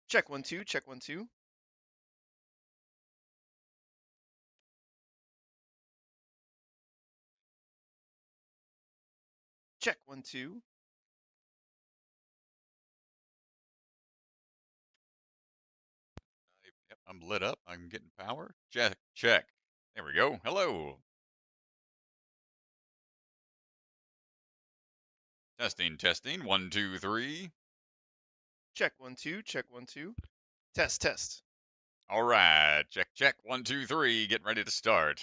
Check 1 2, check 1 2. Check 1 2. Yep, I'm lit up. I'm getting power. Check, check. There we go. Hello. Testing, testing. 1 2 3. Check 1 2, check 1 2. Test, test. All right. Check, check. 1 2 3. Getting ready to start.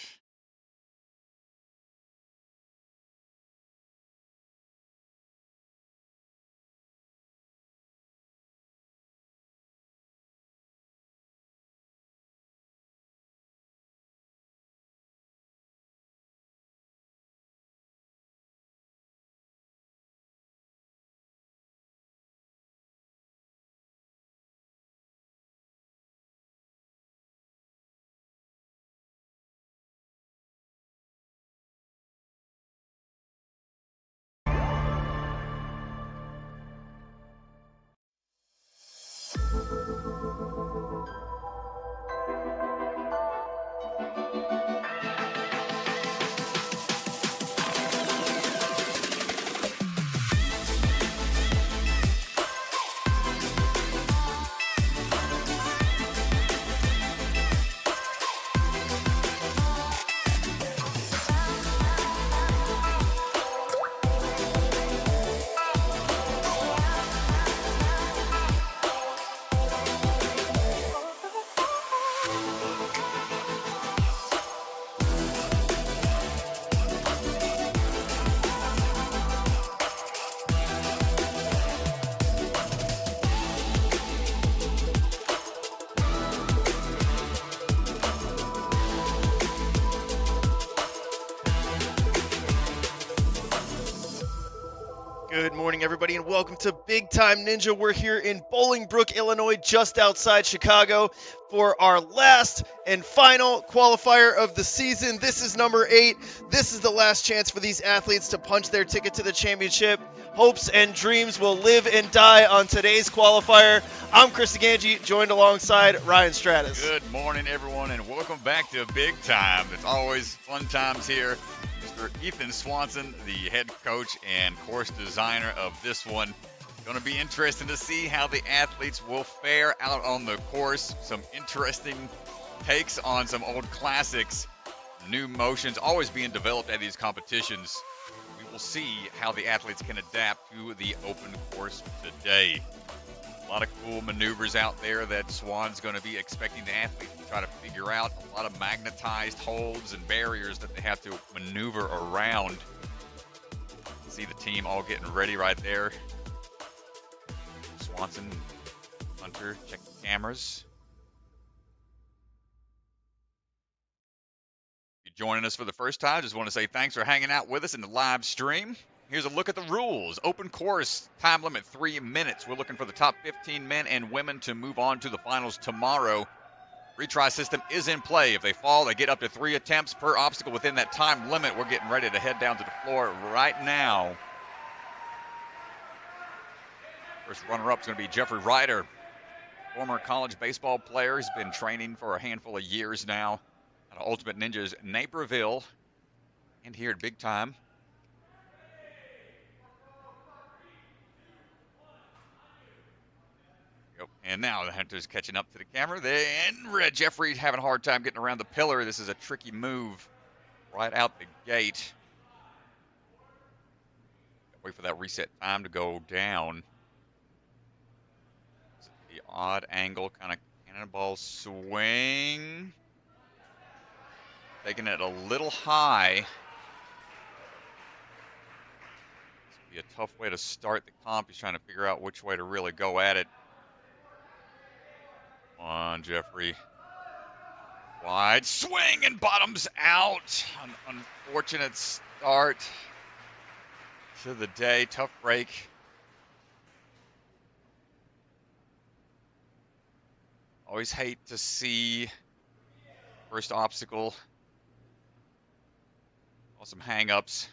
Good morning, everybody, and welcome to Big Time Ninja. We're here in Bolingbrook, Illinois, just outside Chicago, for our last and final qualifier of the season. This is number 8. This is the last chance for these athletes to punch their ticket to the championship. Hopes and dreams will live and die on today's qualifier. I'm Chris Ganji, joined alongside Ryan Stratus. Good morning, everyone, and welcome back to Big Time. It's always fun times here. Mr. Ethan Swanson, the head coach and course designer of this one. Going to be interesting to see how the athletes will fare out on the course. Some interesting takes on some old classics. New motions always being developed at these competitions. We will see how the athletes can adapt to the open course today. A lot of cool maneuvers out there that Swan's going to be expecting the athletes to try to figure out. A lot of magnetized holds and barriers that they have to maneuver around. See the team all getting ready right there. Swanson, Hunter, check the cameras. If you're joining us for the first time, just want to say thanks for hanging out with us in the live stream. Here's a look at the rules. Open course, time limit 3 minutes. We're looking for the top 15 men and women to move on to the finals tomorrow. Retry system is in play. If they fall, they get up to 3 attempts per obstacle within that time limit. We're getting ready to head down to the floor right now. First runner-up is going to be Jeffrey Ryder, former college baseball player. He's been training for a handful of years now at Ultimate Ninjas Naperville and here at Big Time. And now the Hunter's catching up to the camera. And Jeffrey having a hard time getting around the pillar. This is a tricky move right out the gate. Wait for that reset time to go down. The odd angle, kind of cannonball swing. Taking it a little high. This would be a tough way to start the comp. He's trying to figure out which way to really go at it. Come on, Jeffrey. Wide swing and bottoms out. An unfortunate start to the day. Tough break. Always hate to see first obstacle. Some hang-ups.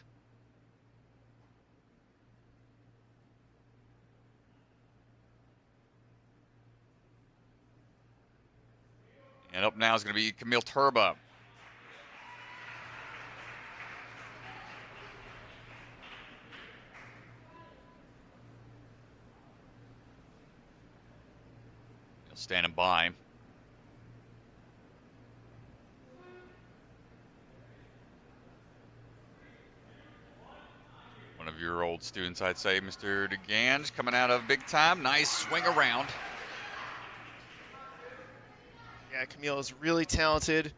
And up now is going to be Camille Turba. Standing by. One of your old students, I'd say, Mr. DeGange, coming out of big time. Nice swing around. Yeah, Camille is really talented.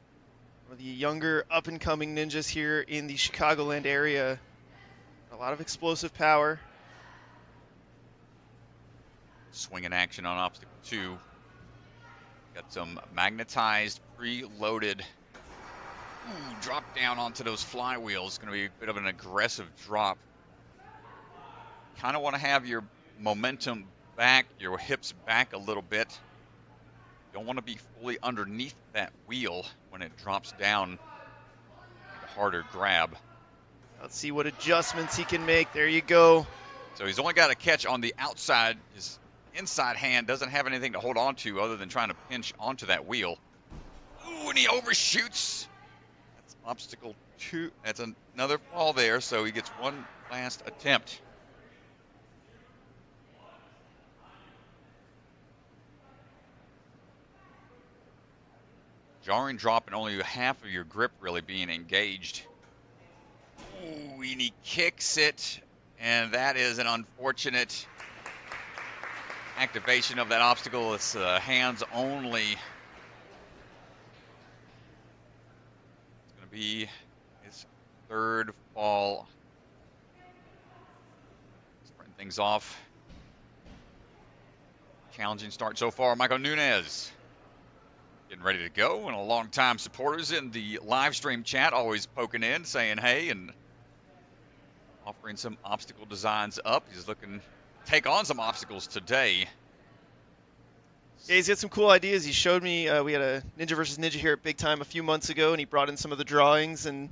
One of the younger up-and-coming ninjas here in the Chicagoland area. A lot of explosive power. Swinging action on obstacle 2. Got some magnetized, preloaded. Drop down onto those flywheels. Going to be a bit of an aggressive drop. Kind of want to have your momentum back, your hips back a little bit. Don't want to be fully underneath that wheel when it drops down. A harder grab. Let's see what adjustments he can make. There you go. So he's only got a catch on the outside. His inside hand doesn't have anything to hold on to other than trying to pinch onto that wheel. Ooh, and he overshoots. That's obstacle 2. That's another fall there, so he gets one last attempt. Jarring drop and only half of your grip really being engaged. Ooh, and he kicks it, and that is an unfortunate activation of that obstacle. It's hands only. It's going to be his 3rd fall. Starting things off. Challenging start so far. Michael Nunez getting ready to go, and a long-time supporters in the live stream chat always poking in, saying hey, and offering some obstacle designs up. He's looking to take on some obstacles today. Yeah, he's got some cool ideas. He showed me, we had a Ninja versus Ninja here at Big Time a few months ago, and he brought in some of the drawings, and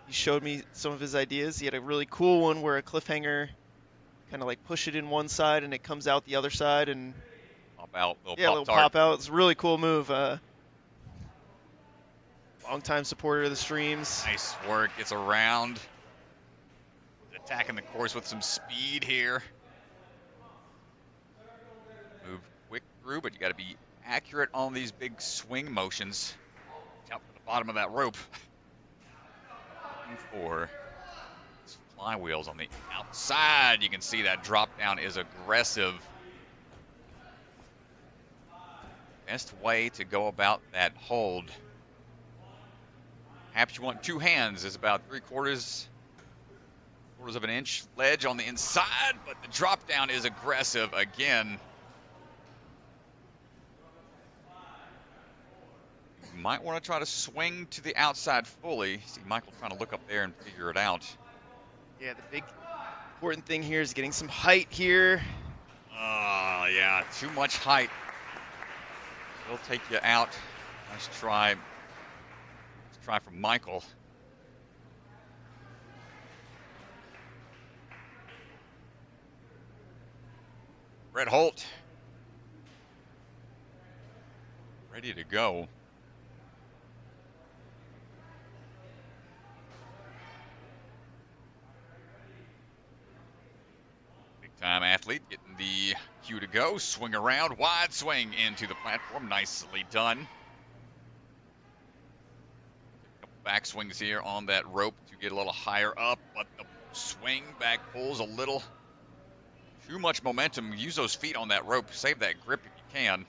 he showed me some of his ideas. He had a really cool one where a cliffhanger kind of like push it in one side, and it comes out the other side, and out, little pop out. It's a really cool move. Long-time supporter of the streams. Nice work. Gets around. Attacking the course with some speed here. Move quick through, but you got to be accurate on these big swing motions. Out to the bottom of that rope. Looking for flywheels on the outside. You can see that drop down is aggressive. Best way to go about that hold. Perhaps you want 2 hands. Is about 3/4 of an inch ledge on the inside, but the drop down is aggressive again. You might want to try to swing to the outside fully. See Michael trying to look up there and figure it out. Yeah, the big important thing here is getting some height here. Oh, yeah, too much height. He'll take you out. Nice try. Let's try from Michael. Brett Holt. Ready to go. Big-time athlete getting the cue to go. Swing around. Wide swing into the platform. Nicely done. A couple back swings here on that rope to get a little higher up, but the swing back pulls a little too much momentum. Use those feet on that rope. Save that grip if you can.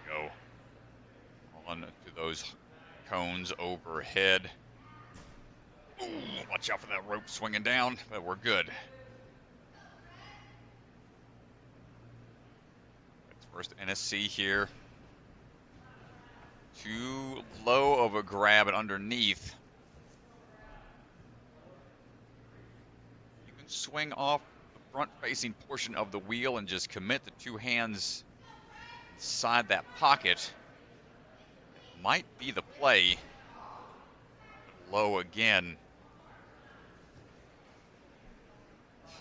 Go on to those cones overhead. Ooh, watch out for that rope swinging down, but we're good. That's first NSC here. Too low of a grab and underneath. You can swing off the front-facing portion of the wheel and just commit the 2 hands inside that pocket. It might be the play. Low again.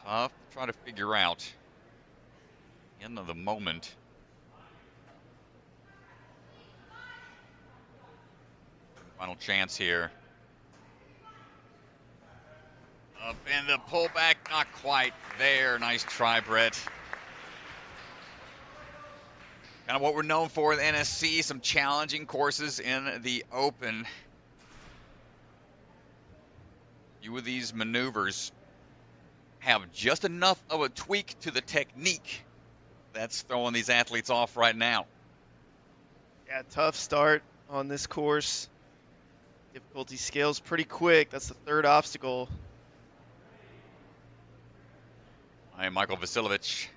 tough to try to figure out in the moment. Final chance here. Up in the pullback, not quite there. Nice try, Brett. Kind of what we're known for in the NSC, some challenging courses in the open. Few of these maneuvers have just enough of a tweak to the technique that's throwing these athletes off right now. Yeah, tough start on this course. Difficulty scales pretty quick. That's the third obstacle. I am Michael Vasilevich,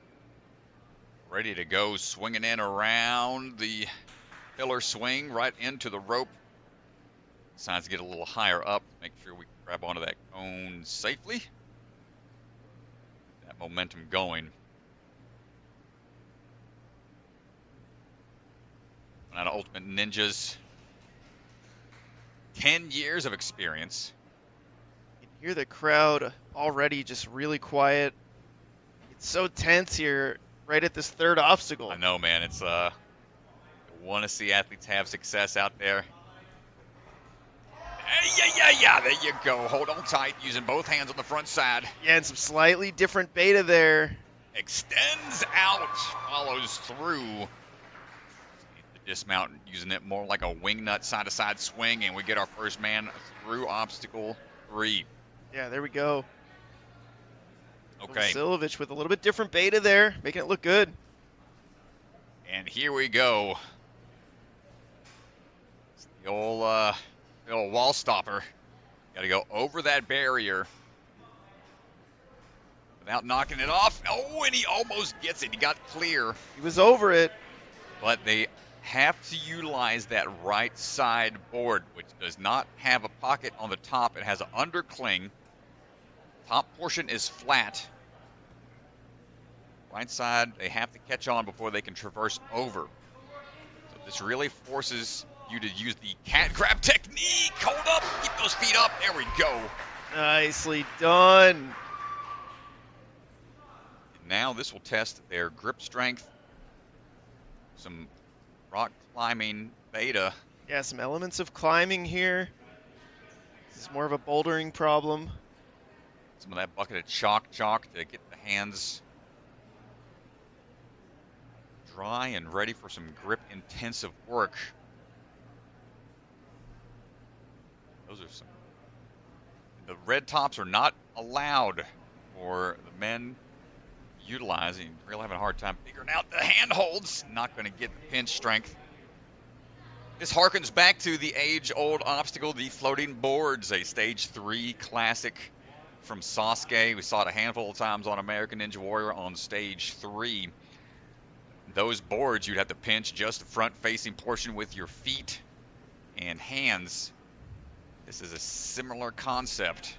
ready to go, swinging in around the pillar swing right into the rope. Decides to get a little higher up, make sure we grab onto that cone safely. That momentum going. Out of Ultimate Ninjas, 10 years of experience. You can hear the crowd already just really quiet. It's so tense here right at this third obstacle. I know, man. It's want to see athletes have success out there. Yeah, there you go. Hold on tight, using both hands on the front side. Yeah, and some slightly different beta there. Extends out, follows through. The dismount, using it more like a wing nut side-to-side swing, and we get our first man through obstacle 3. Yeah, there we go. Okay. Vasilevich with a little bit different beta there, making it look good. And here we go. It's the old wall stopper. Got to go over that barrier without knocking it off. Oh, and he almost gets it. He got clear. He was over it. But they have to utilize that right side board, which does not have a pocket on the top. It has an undercling. Top portion is flat. Right side, they have to catch on before they can traverse over. So this really forces you to use the cat grab technique. Hold up, keep those feet up. There we go. Nicely done. And now this will test their grip strength, some rock climbing beta. Yeah, some elements of climbing here. This is more of a bouldering problem. Some of that bucket of chalk to get the hands dry and ready for some grip-intensive work. Those are some. The red tops are not allowed for the men utilizing. Really having a hard time figuring out the handholds. Not going to get the pinch strength. This harkens back to the age-old obstacle, the floating boards, a Stage 3 classic from Sasuke. We saw it a handful of times on American Ninja Warrior on Stage 3. Those boards, you'd have to pinch just the front-facing portion with your feet and hands. This is a similar concept.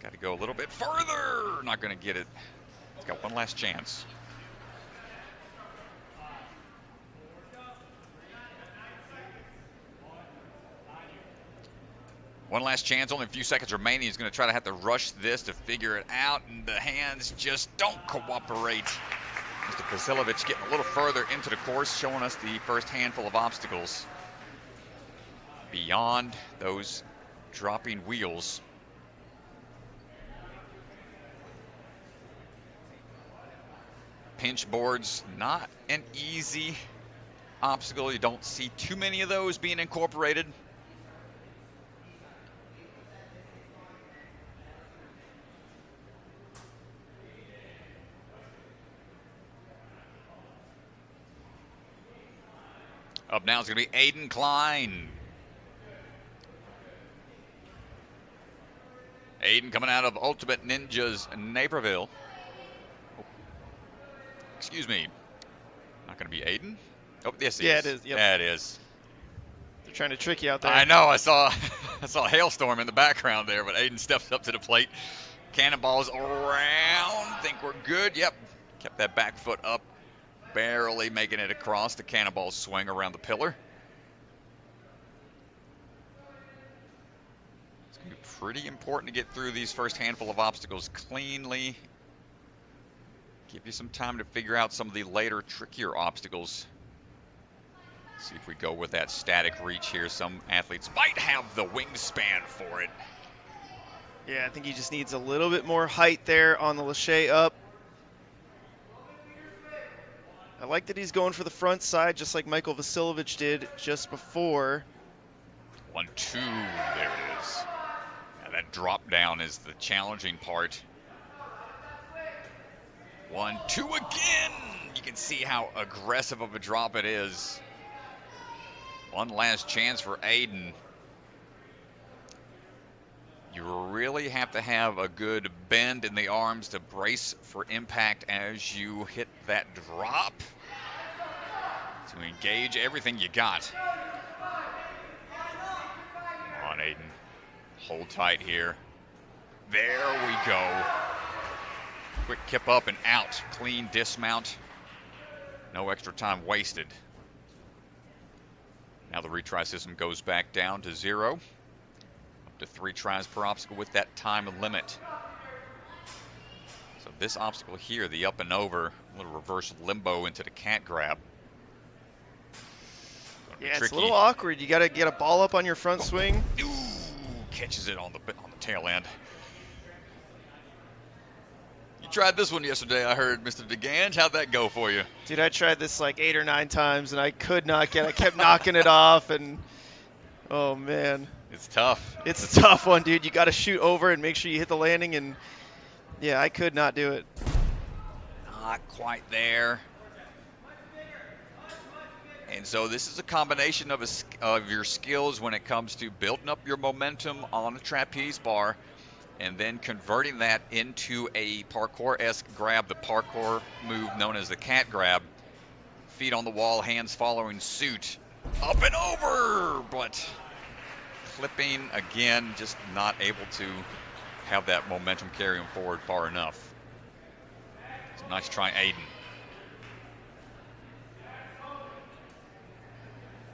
Got to go a little bit further. Not going to get it. It's got one last chance. One last chance, only a few seconds remaining. He's going to try to have to rush this to figure it out, and the hands just don't cooperate. Mr. Vasilevich getting a little further into the course, showing us the first handful of obstacles beyond those dropping wheels. Pinch boards, not an easy obstacle. You don't see too many of those being incorporated. Up now is going to be Aiden Klein. Aiden coming out of Ultimate Ninjas Naperville. Oh. Excuse me. Not going to be Aiden? Oh, yes, it is. Yeah, it is. Yep. Yeah, it is. They're trying to trick you out there. I know. I saw a hailstorm in the background there, but Aiden steps up to the plate. Cannonballs around. Think we're good. Yep. Kept that back foot up. Barely making it across. The cannonball swing around the pillar. be pretty important to get through these first handful of obstacles cleanly. Give you some time to figure out some of the later, trickier obstacles. See if we go with that static reach here. Some athletes might have the wingspan for it. Yeah, I think he just needs a little bit more height there on the lache up. I like that he's going for the front side, just like Michael Vasilevich did just before. 1-2, there it is. Now that drop down is the challenging part. 1-2 again. You can see how aggressive of a drop it is. One last chance for Aiden. You really have to have a good bend in the arms to brace for impact as you hit that drop. To engage everything you got. Come on, Aiden. Hold tight here. There we go. Quick kip up and out. Clean dismount. No extra time wasted. Now the retry system goes back down to 0. Up to 3 tries per obstacle with that time limit. So this obstacle here, the up and over, a little reverse limbo into the cat grab. Yeah, it's a little awkward. You got to get a ball up on your front swing. Ooh, catches it on the tail end. You tried this one yesterday, I heard, Mr. DeGange. How'd that go for you? Dude, I tried this like 8 or 9 times, and I could not get it. I kept knocking it off, and oh, man. It's tough. It's a tough one, dude. You got to shoot over and make sure you hit the landing, and yeah, I could not do it. Not quite there. And so this is a combination of your skills when it comes to building up your momentum on a trapeze bar and then converting that into a parkour-esque grab, the parkour move known as the cat grab. Feet on the wall, hands following suit. Up and over, but clipping again, just not able to have that momentum carry him forward far enough. It's a nice try, Aiden.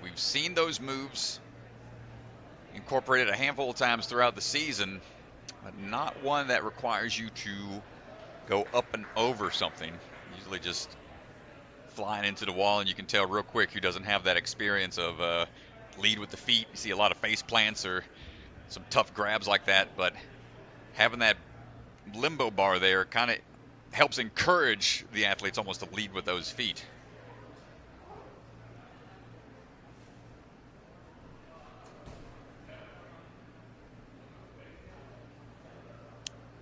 We've seen those moves incorporated a handful of times throughout the season, but not one that requires you to go up and over something. Usually just flying into the wall, and you can tell real quick who doesn't have that experience of lead with the feet. You see a lot of face plants or some tough grabs like that, but having that limbo bar there kind of helps encourage the athletes almost to lead with those feet.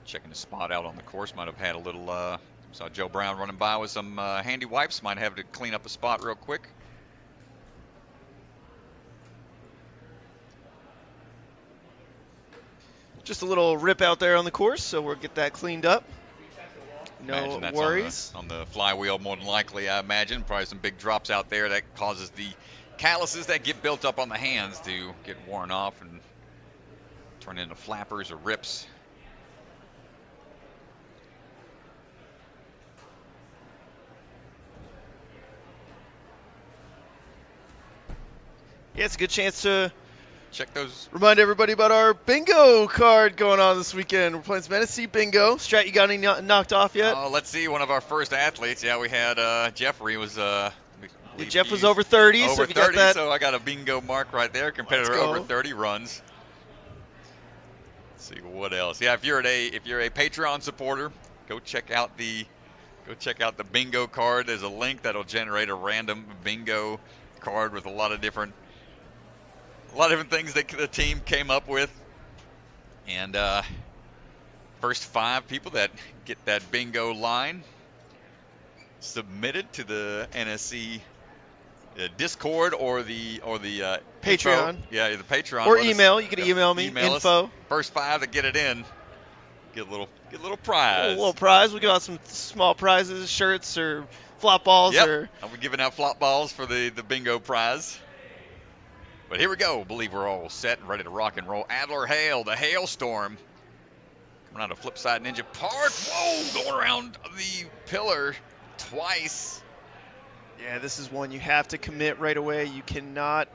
Checking the spot out on the course. Might have had a little, saw Joe Brown running by with some handy wipes. Might have to clean up a spot real quick. Just a little rip out there on the course, so we'll get that cleaned up. No worries. On the flywheel, more than likely, I imagine. Probably some big drops out there that causes the calluses that get built up on the hands to get worn off and turn into flappers or rips. Yeah, it's a good chance to check those. Remind everybody about our bingo card going on this weekend. We're playing some NSC bingo. Strat, you got any knocked off yet? Let's see. One of our first athletes. Yeah, we had Jeffrey was. Jeff was over 30. Over so if you 30, got that, so I got a bingo mark right there. Competitor over 30 runs. Let's see what else. Yeah, if you're a Patreon supporter, go check out the bingo card. There's a link that'll generate a random bingo card with a lot of different things that the team came up with. And first 5 people that get that bingo line submitted to the NSC Discord or the Patreon. Info. Yeah, the Patreon. Or email. You can email me. Info. First 5 that get it in get a little prize. A little prize. We'll give out some small prizes, shirts or flop balls. Yep. Or I'll be giving out flop balls for the bingo prize. But here we go. Believe we're all set and ready to rock and roll. Adler Hale, the hailstorm. Coming out of Flipside Ninja Park. Whoa, going around the pillar twice. Yeah, this is one you have to commit right away. You cannot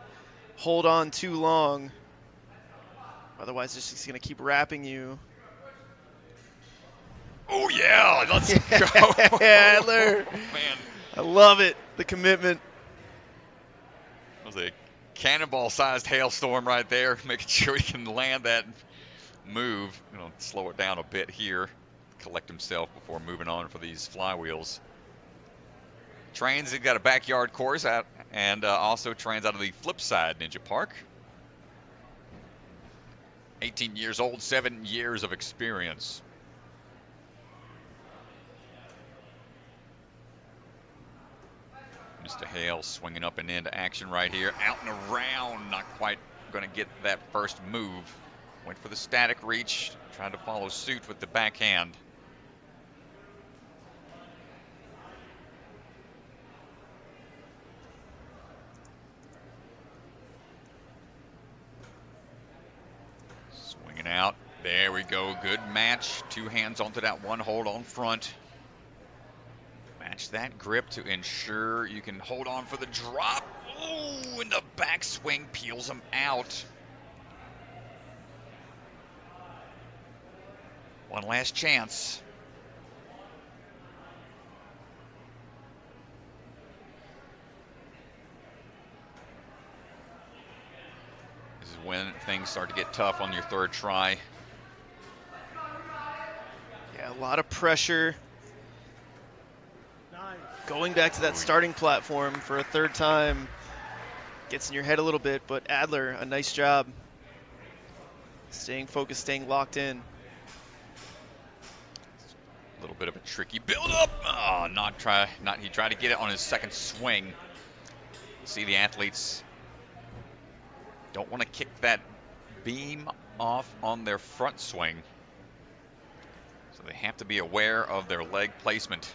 hold on too long. Otherwise, it's just going to keep wrapping you. Oh, yeah. Let's go. Adler. Oh, man. I love it. The commitment. That was a cannonball-sized hailstorm right there, making sure he can land that move. Slow it down a bit here, collect himself before moving on for these flywheels. Trains, he's got a backyard course out, and also trains out of the flip side Ninja Park. 18 years old, 7 years of experience. Mr. Hale swinging up and into action right here. Out and around, not quite going to get that first move. Went for the static reach, tried to follow suit with the backhand. Swinging out. There we go. Good match. 2 hands onto that one hold on front. Match that grip to ensure you can hold on for the drop. Ooh, and the backswing peels him out. One last chance. This is when things start to get tough on your third try. Yeah, a lot of pressure. Going back to that starting platform for a third time gets in your head a little bit, but Adler, a nice job. Staying focused, staying locked in. A little bit of a tricky build-up. Oh, he tried to get it on his second swing. See, the athletes don't want to kick that beam off on their front swing. So they have to be aware of their leg placement.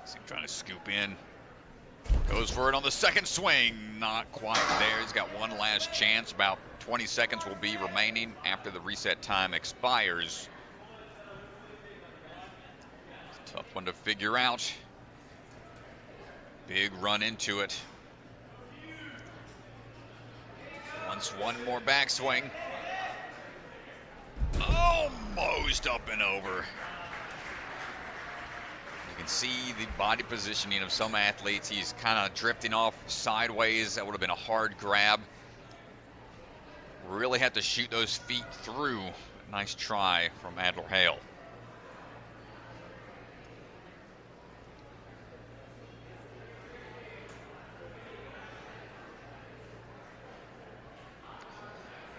See him trying to scoop in. Goes for it on the second swing. Not quite there. He's got one last chance. About 20 seconds will be remaining after the reset time expires. It's a tough one to figure out. Big run into it. Wants one more backswing. Almost up and over. You can see the body positioning of some athletes. He's kind of drifting off sideways. That would have been a hard grab. Really have to shoot those feet through. Nice try from Adler Hale.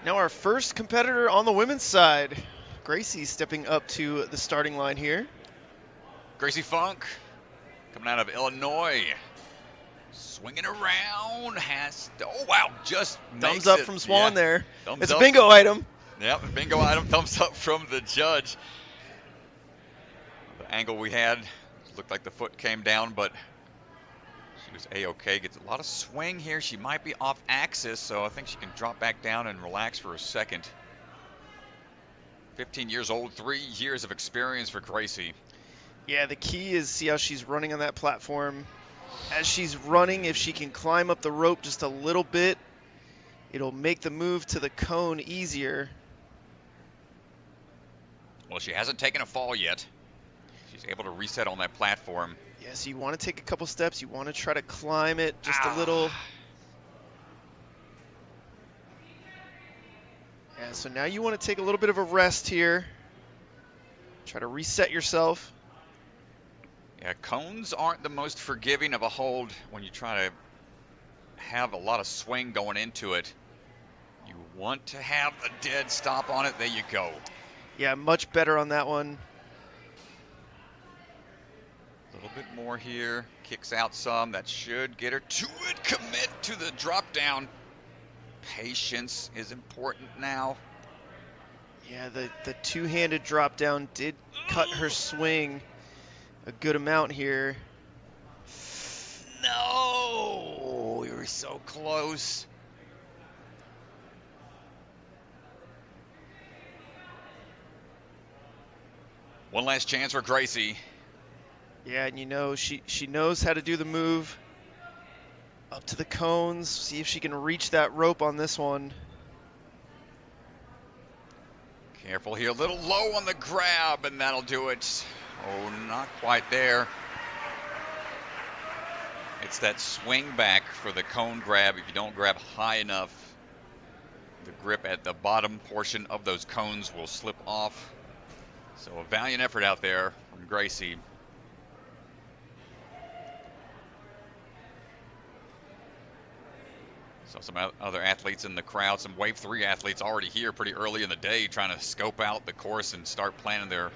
Now our first competitor on the women's side. Gracie stepping up to the starting line here. Gracie Funk coming out of Illinois. Swinging around. Oh, wow. Just Thumbs up from Swan there. Thumbs it's up. a bingo item. Yep, bingo item. Thumbs up from the judge. The angle we had looked like the foot came down, but she was A-okay. Gets a lot of swing here. She might be off axis, so I think she can drop back down and relax for a second. 15 years old, 3 years of experience for Gracie. Yeah, the key is see how she's running on that platform. As she's running, if she can climb up the rope just a little bit, it'll make the move to the cone easier. Well, she hasn't taken a fall yet. She's able to reset on that platform. Yeah, so you want to take a couple steps. You want to try to climb it just a little. Yeah, so now you want to take a little bit of a rest here. Try to reset yourself. Yeah, cones aren't the most forgiving of a hold when you try to have a lot of swing going into it. You want to have a dead stop on it. There you go. Yeah, much better on that one. A little bit more here. Kicks out some. That should get her to it. Commit to the drop down. Patience is important now. Yeah, the two-handed drop down did cut her swing a good amount here. No, we were so close. One last chance for Gracie. Yeah, and you know she knows how to do the move Up to the cones, see if she can reach that rope on this one. Careful here, a little low on the grab, and that'll do it. Oh, not quite there. It's that swing back for the cone grab. If you don't grab high enough, the grip at the bottom portion of those cones will slip off. So a valiant effort out there from Gracie. So some other athletes in the crowd, some Wave 3 athletes already here pretty early in the day trying to scope out the course and start planning their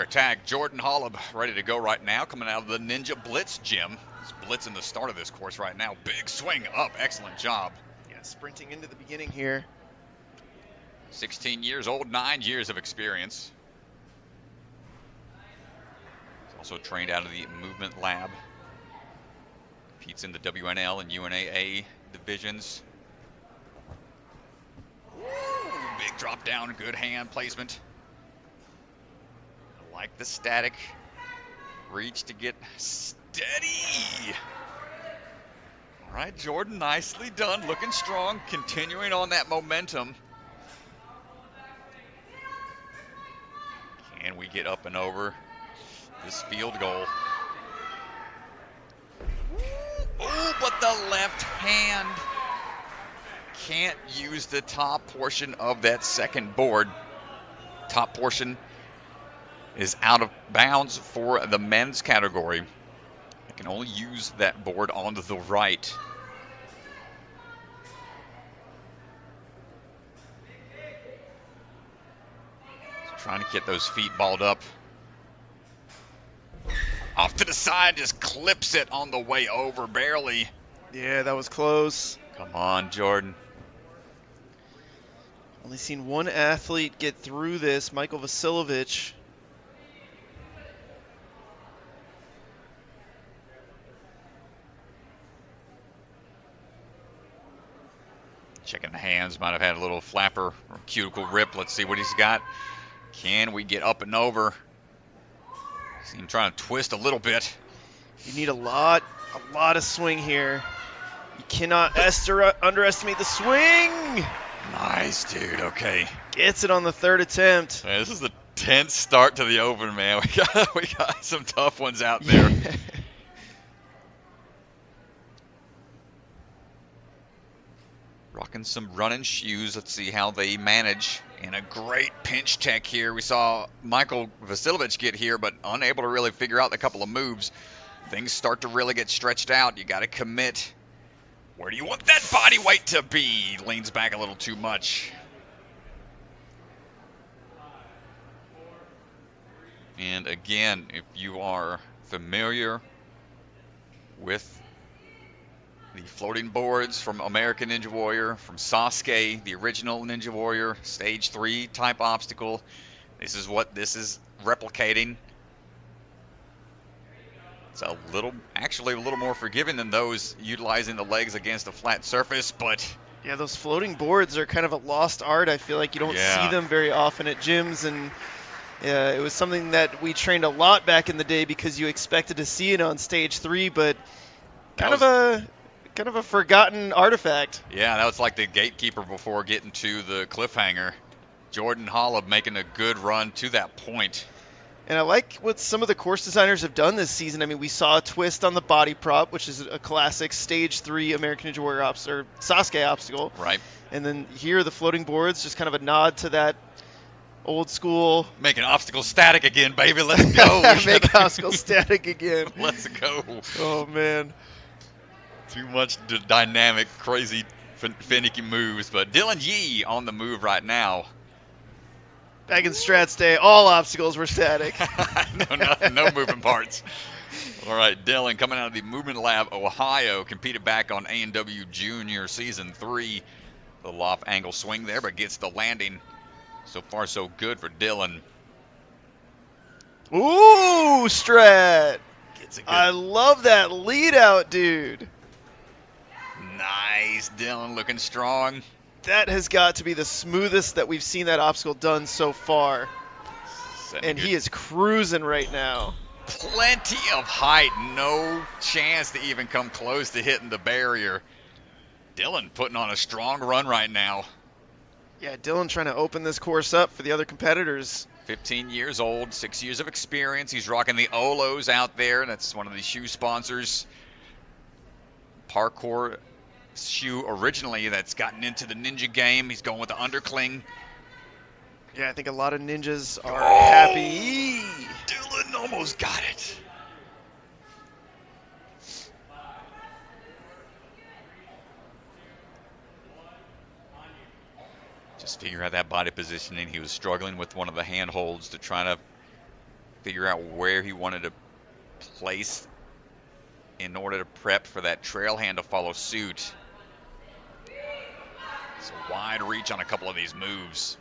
attack. Jordan Holub ready to go right now, coming out of the Ninja Blitz gym. He's blitzing the start of this course right now. Big swing up, excellent job. Yeah, sprinting into the beginning here. 16 years old, 9 years of experience. He's also trained out of the movement lab. Competes in the WNL and UNAA divisions. Ooh, big drop down, good hand placement. I like the static. Reach to get steady. All right, Jordan, nicely done, looking strong, continuing on that momentum. Can we get up and over this field goal? Oh, but the left hand can't use the top portion of that second board. Top portion is out of bounds for the men's category. I can only use that board on the right. So trying to get those feet balled up. Off to the side, just clips it on the way over, barely. Yeah, that was close. Come on, Jordan. Only seen one athlete get through this, Michael Vasilevich. Checking the hands, might have had a little flapper or cuticle rip. Let's see what he's got. Can we get up and over? See him trying to twist a little bit. You need a lot of swing here. You cannot underestimate the swing. Nice, dude. Okay. Gets it on the third attempt. Man, this is the tense start to the Open, man. We got some tough ones out there. Rocking some running shoes. Let's see how they manage. And a great pinch tech here. We saw Michael Vasilevich get here, but unable to really figure out a couple of moves. Things start to really get stretched out. You got to commit. Where do you want that body weight to be? Leans back a little too much. And again, if you are familiar with the floating boards from American Ninja Warrior, from Sasuke, the original Ninja Warrior, stage 3 type obstacle. This is what this is replicating. It's actually a little more forgiving than those utilizing the legs against a flat surface, but yeah, those floating boards are kind of a lost art. I feel like you don't see them very often at gyms, and it was something that we trained a lot back in the day because you expected to see it on stage 3, but kind of a forgotten artifact. Yeah, that was like the gatekeeper before getting to the cliffhanger. Jordan Holub making a good run to that point. And I like what some of the course designers have done this season. I mean, we saw a twist on the body prop, which is a classic stage 3 American Ninja Warrior or Sasuke obstacle. Right. And then here the floating boards, just kind of a nod to that old school. Making obstacle static again, baby. Let's go. Make obstacle static again. Let's go. Oh, man. Too much dynamic, crazy, finicky moves. But Dylan Yee on the move right now. Back in Strats Day, all obstacles were static. no moving parts. All right, Dylan coming out of the Movement Lab, Ohio, competed back on A&W Junior Season 3. The loft angle swing there, but gets the landing. So far, so good for Dylan. Ooh, Strat. I love that lead out, dude. Nice, Dylan looking strong. That has got to be the smoothest that we've seen that obstacle done so far. And he is cruising right now. plenty of height. No chance to even come close to hitting the barrier. Dylan putting on a strong run right now. Yeah, Dylan trying to open this course up for the other competitors. 15 years old, 6 years of experience. He's rocking the Olos out there. That's one of the shoe sponsors. Parkour shoe originally that's gotten into the ninja game. He's going with the undercling. Yeah, I think a lot of ninjas are happy. Dylan almost got it. Just figure out that body positioning. He was struggling with one of the handholds to try to figure out where he wanted to place in order to prep for that trail hand to follow suit. It's a wide reach on a couple of these moves.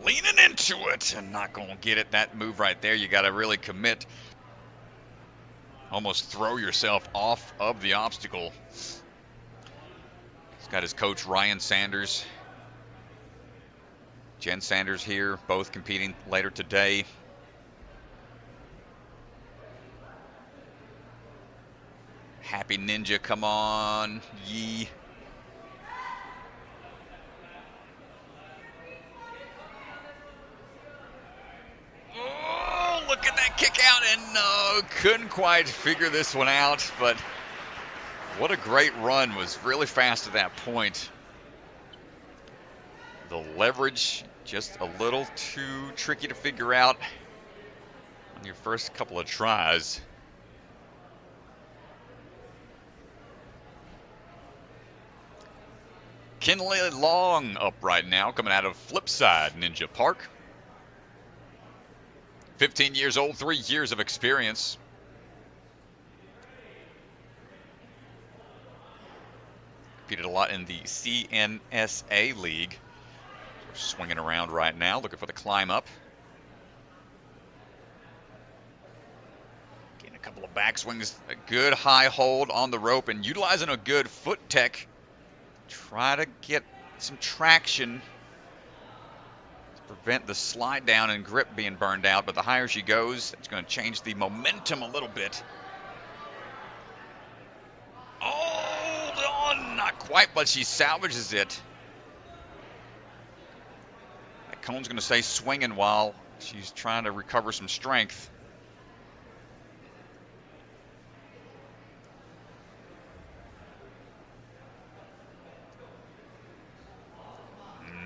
Leaning into it and not going to get it. That move right there, you got to really commit. Almost throw yourself off of the obstacle. He's got his coach Ryan Sanders, Jen Sanders here, both competing later today. Happy Ninja, come on, Yee. Oh, look at that kick out, and no, couldn't quite figure this one out, but what a great run. Was really fast at that point. The leverage just a little too tricky to figure out on your first couple of tries. Kinley Long up right now, coming out of Flipside Ninja Park. 15 years old, 3 years of experience. Competed a lot in the CNSA League. We're swinging around right now, looking for the climb up. Getting a couple of backswings, a good high hold on the rope, and utilizing a good foot tech. Try to get some traction to prevent the slide down and grip being burned out, but the higher she goes, it's going to change the momentum a little bit. Hold on, not quite, but she salvages it. That cone's going to stay swinging while she's trying to recover some strength.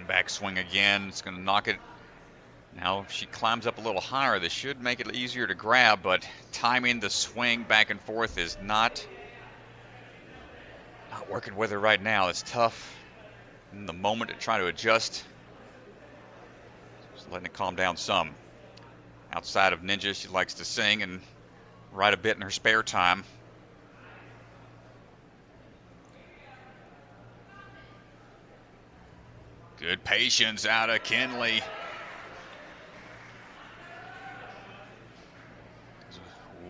Backswing again, it's going to knock it. Now if she climbs up a little higher, this should make it easier to grab, but timing the swing back and forth is not working with her right now. It's tough in the moment to try to adjust. Just letting it calm down some. Outside of Ninja, she likes to sing and write a bit in her spare time. Good patience out of Kinley.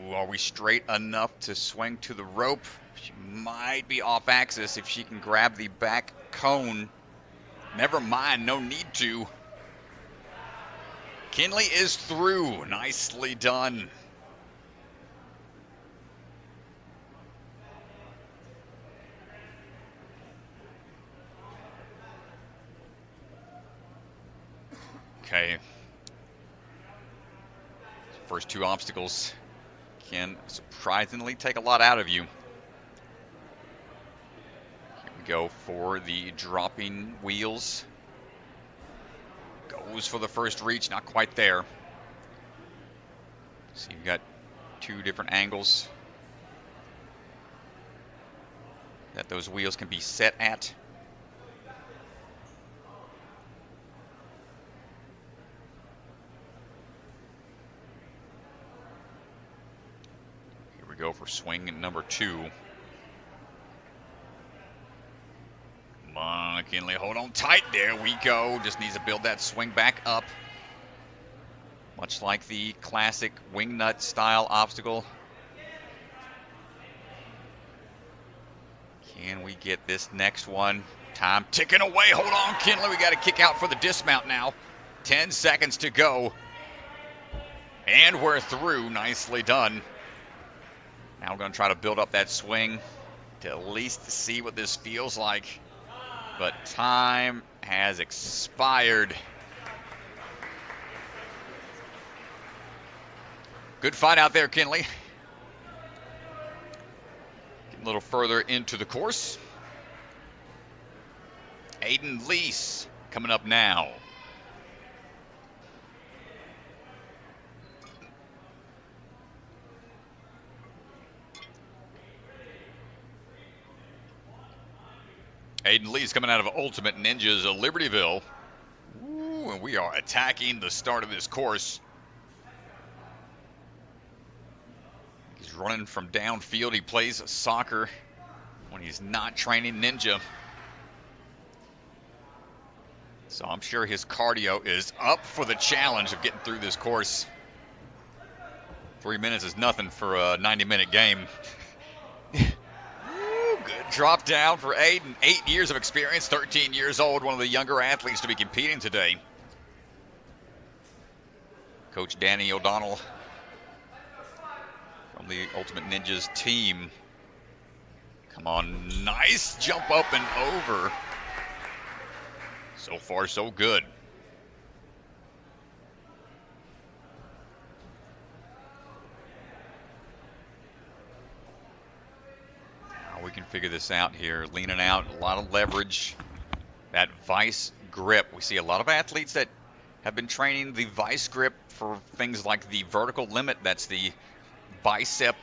Ooh, are we straight enough to swing to the rope? She might be off axis if she can grab the back cone. Never mind, no need to. Kinley is through. Nicely done. Okay. First two obstacles can surprisingly take a lot out of you. Here we go for the dropping wheels. Goes for the first reach, not quite there. So you've got two different angles that those wheels can be set at. Go for swing number 2. Come on, Kinley, hold on tight. There we go. Just needs to build that swing back up. Much like the classic wing nut style obstacle. Can we get this next one? Time ticking away. Hold on, Kinley. We got to kick out for the dismount now. 10 seconds to go. And we're through. Nicely done. Now we're going to try to build up that swing to at least see what this feels like. But time has expired. Good fight out there, Kinley. Getting a little further into the course. Aiden Leese coming up now. Aiden Lees coming out of Ultimate Ninjas of Libertyville. Ooh, and we are attacking the start of this course. He's running from downfield. He plays soccer when he's not training ninja. So I'm sure his cardio is up for the challenge of getting through this course. 3 minutes is nothing for a 90-minute game. Good drop down for Aiden. 8 years of experience, 13 years old, one of the younger athletes to be competing today. Coach Danny O'Donnell from the Ultimate Ninjas team. Come on, nice jump up and over. So far, so good. Now we can figure this out here. Leaning out, a lot of leverage. That vice grip. We see a lot of athletes that have been training the vice grip for things like the vertical limit. That's the bicep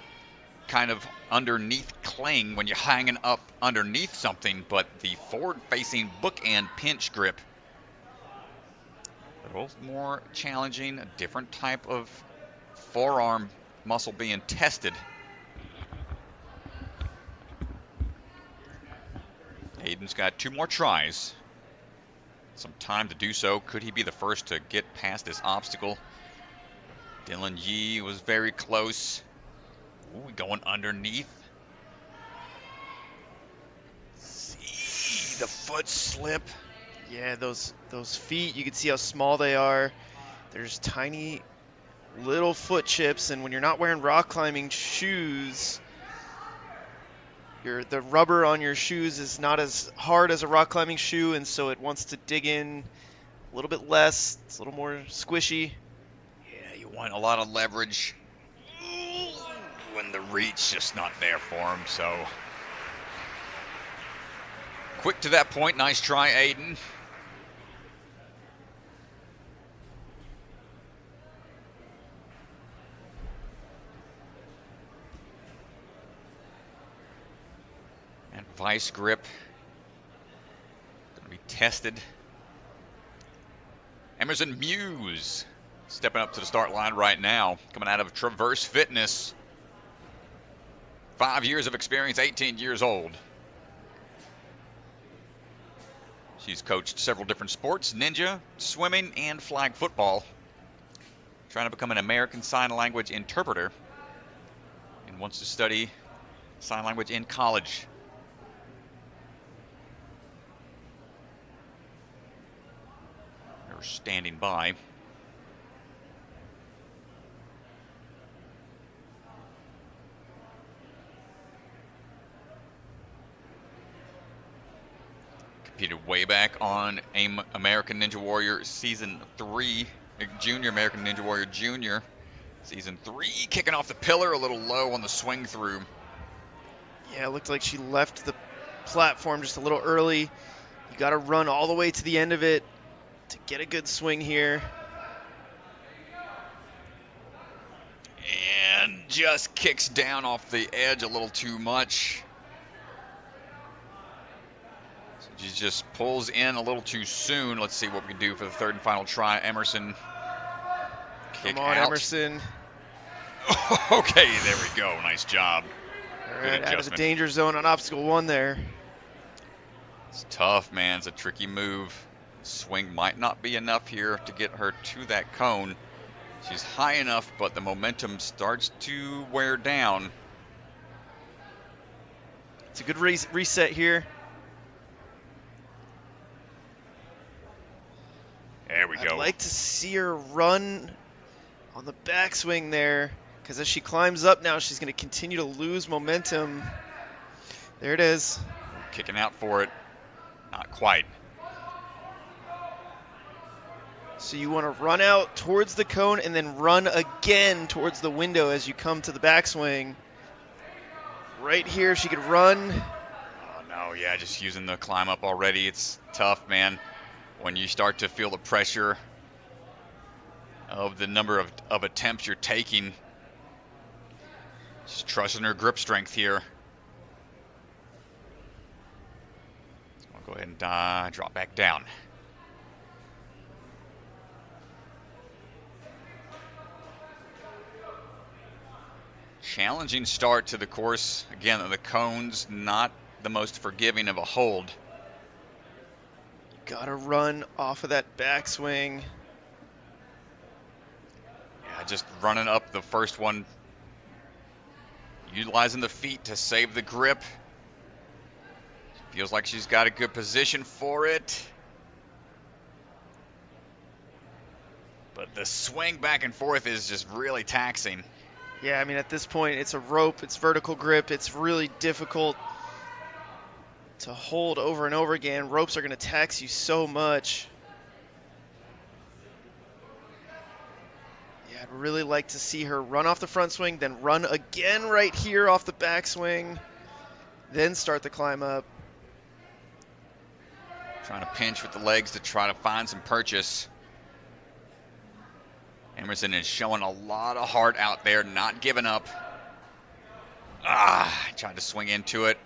kind of underneath cling when you're hanging up underneath something, but the forward-facing bookend pinch grip. They're both more challenging, a different type of forearm muscle being tested. Aiden's got 2 more tries. Some time to do so. Could he be the first to get past this obstacle? Dylan Yee was very close. Ooh, going underneath. See the foot slip. Yeah, those feet, you can see how small they are. There's tiny little foot chips, and when you're not wearing rock climbing shoes, the rubber on your shoes is not as hard as a rock climbing shoe, and so it wants to dig in a little bit less. It's a little more squishy. Yeah, you want a lot of leverage. When the reach just not there for him, so quick to that point. Nice try, Aiden. And vice grip going to be tested. Emerson Muise stepping up to the start line right now, coming out of Traverse Fitness. 5 years of experience, 18 years old. She's coached several different sports, ninja, swimming, and flag football. Trying to become an American Sign Language interpreter and wants to study sign language in college. They're standing by. Competed way back on American Ninja Warrior Season 3, Junior American Ninja Warrior Junior. Season 3, kicking off the pillar, a little low on the swing through. Yeah, it looked like she left the platform just a little early. You got to run all the way to the end of it to get a good swing here. And just kicks down off the edge a little too much. She just pulls in a little too soon. Let's see what we can do for the third and final try. Emerson. Come on, Emerson. Okay, there we go. Nice job. All right, out of the danger zone on obstacle 1 there. It's tough, man. It's a tricky move. Swing might not be enough here to get her to that cone. She's high enough, but the momentum starts to wear down. It's a good reset here. There we go. I'd like to see her run on the backswing there, because as she climbs up now, she's going to continue to lose momentum. There it is. Kicking out for it. Not quite. So you want to run out towards the cone and then run again towards the window as you come to the backswing. Right here, she could run. Oh, no, yeah, just using the climb up already. It's tough, man. When you start to feel the pressure of the number of attempts you're taking. Just trusting her grip strength here. I'll go ahead and drop back down. Challenging start to the course. Again, the cone's not the most forgiving of a hold. Gotta run off of that backswing. Yeah, just running up the first one. Utilizing the feet to save the grip. Feels like she's got a good position for it. But the swing back and forth is just really taxing. Yeah, I mean, at this point, it's a rope, it's vertical grip, it's really difficult to hold over and over again. Ropes are going to tax you so much. Yeah, I'd really like to see her run off the front swing, then run again right here off the backswing, then start the climb up. Trying to pinch with the legs to try to find some purchase. Emerson is showing a lot of heart out there, not giving up. Tried to swing into it.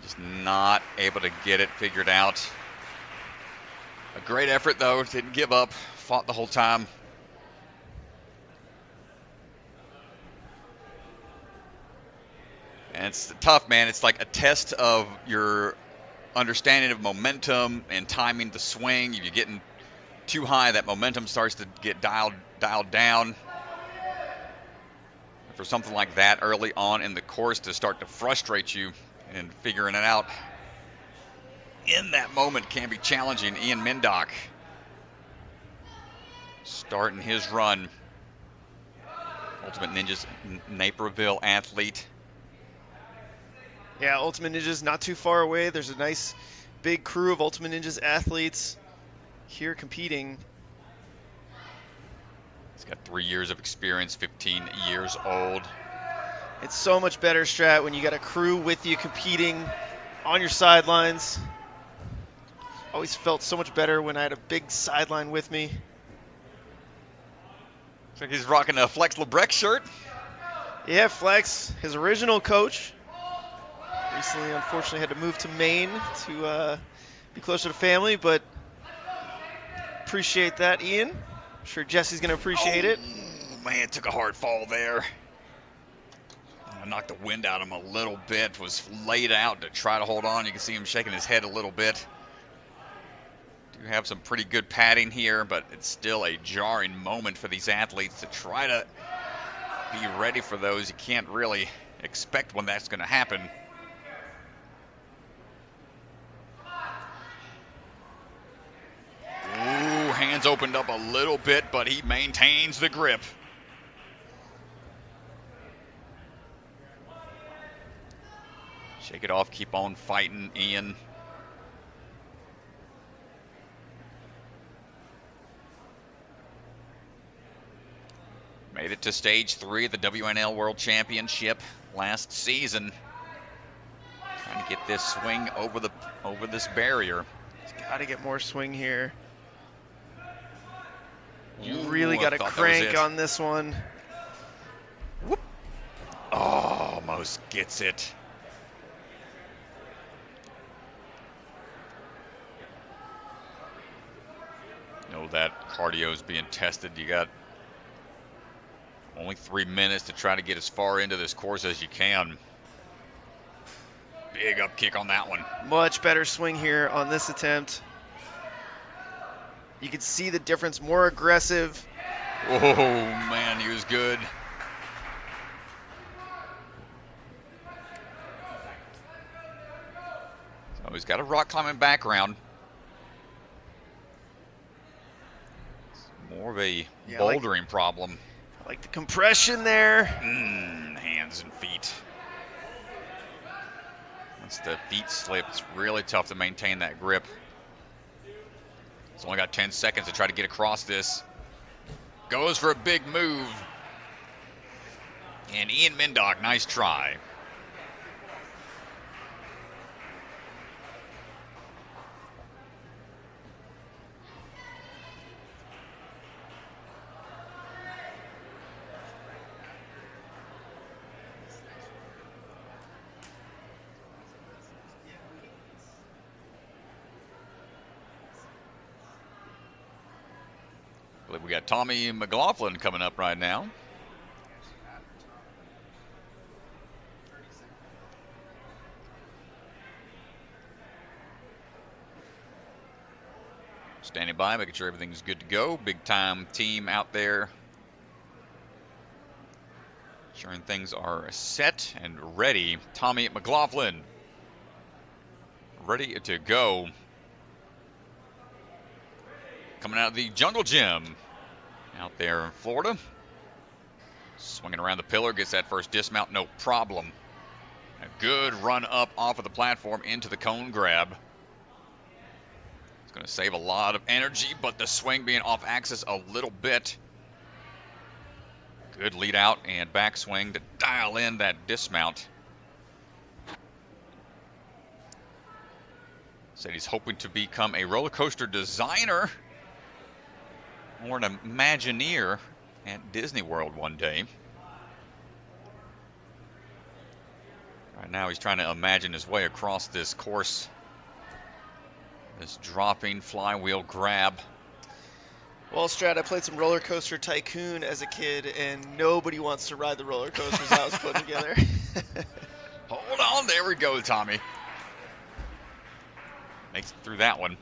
Just not able to get it figured out. A great effort, though. Didn't give up. Fought the whole time. And it's tough, man. It's like a test of your understanding of momentum and timing the swing. If you're getting too high, that momentum starts to get dialed down. For something like that early on in the course to start to frustrate you and figuring it out in that moment can be challenging. Ian Mindock starting his run. Ultimate Ninjas Naperville athlete. Yeah, Ultimate Ninjas not too far away. There's a nice big crew of Ultimate Ninjas athletes here competing. He's got 3 years of experience, 15 years old. It's so much better, Strat, when you got a crew with you competing on your sidelines. Always felt so much better when I had a big sideline with me. Looks like he's rocking a Flex Lebrecht shirt. Yeah, Flex, his original coach. Recently, unfortunately, had to move to Maine to be closer to family, but appreciate that, Ian. I'm sure Jesse's going to appreciate it. Man, took a hard fall there. I knocked the wind out of him a little bit, was laid out to try to hold on. You can see him shaking his head a little bit. Do have some pretty good padding here, but it's still a jarring moment for these athletes to try to be ready for those. You can't really expect when that's going to happen. Ooh, hands opened up a little bit, but he maintains the grip. Shake it off, keep on fighting, Ian. Made it to stage 3 of the WNL World Championship last season. Trying to get this swing over this barrier. He's got to get more swing here. You really got to crank on this one. Whoop. Oh, almost gets it. Know that cardio is being tested. You got only 3 minutes to try to get as far into this course as you can. Big up kick on that one. Much better swing here on this attempt. You can see the difference, more aggressive. Oh, man, he was good. So he's got a rock climbing background. It's more of a bouldering problem. Like the compression there. Hands and feet. Once the feet slip, it's really tough to maintain that grip. He's only got 10 seconds to try to get across this. Goes for a big move. And Ian Mindock, nice try. We got Tommy McLaughlin coming up right now. Standing by, making sure everything's good to go. Big time team out there. Ensuring things are set and ready. Tommy McLaughlin ready to go. Coming out of the Jungle Gym out there in Florida. Swinging around the pillar, gets that first dismount, no problem. A good run up off of the platform into the cone grab. It's going to save a lot of energy, but the swing being off axis a little bit. Good lead out and backswing to dial in that dismount. Said he's hoping to become a roller coaster designer or an Imagineer at Disney World one day. Right now he's trying to imagine his way across this course. This dropping flywheel grab. Well, Strat, I played some Roller Coaster Tycoon as a kid, and nobody wants to ride the roller coasters I was putting together. Hold on, there we go, Tommy. Makes it through that one.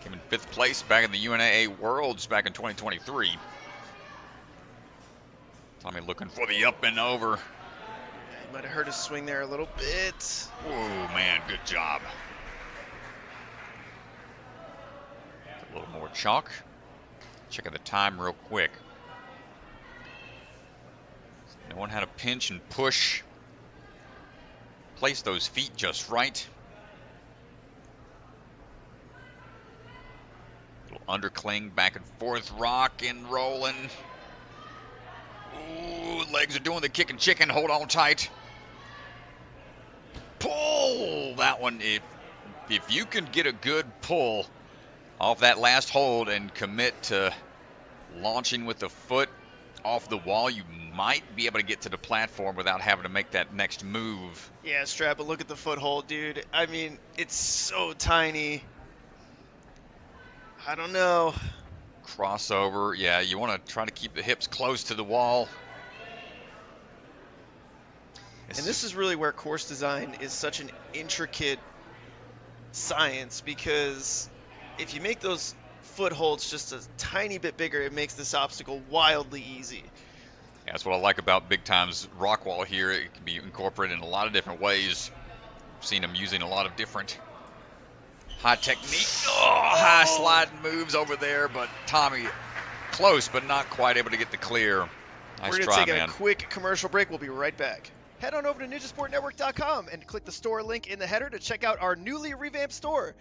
Came in 5th place back in the UNAA Worlds back in 2023. Tommy looking for the up and over. He might have hurt his swing there a little bit. Oh, man, good job. A little more chalk. Checking the time real quick. Knowing how to pinch and push. Place those feet just right. Little undercling, back and forth, rock and rolling. Ooh, legs are doing the kick and chicken. Hold on tight. Pull that one. If you can get a good pull off that last hold and commit to launching with the foot off the wall, you might be able to get to the platform without having to make that next move. Yeah, Strap, but look at the foothold, dude. I mean, it's so tiny. I don't know. Crossover, yeah, you want to try to keep the hips close to the wall. And this is really where course design is such an intricate science, because if you make those footholds just a tiny bit bigger, it makes this obstacle wildly easy. Yeah, that's what I like about Big Time's rock wall here. It can be incorporated in a lot of different ways. I've seen them using a lot of different high technique, high sliding moves over there, but Tommy close, but not quite able to get the clear. Nice We're going try, to take man. a quick commercial break. We'll be right back. Head on over to ninjasportnetwork.com and click the store link in the header to check out our newly revamped store.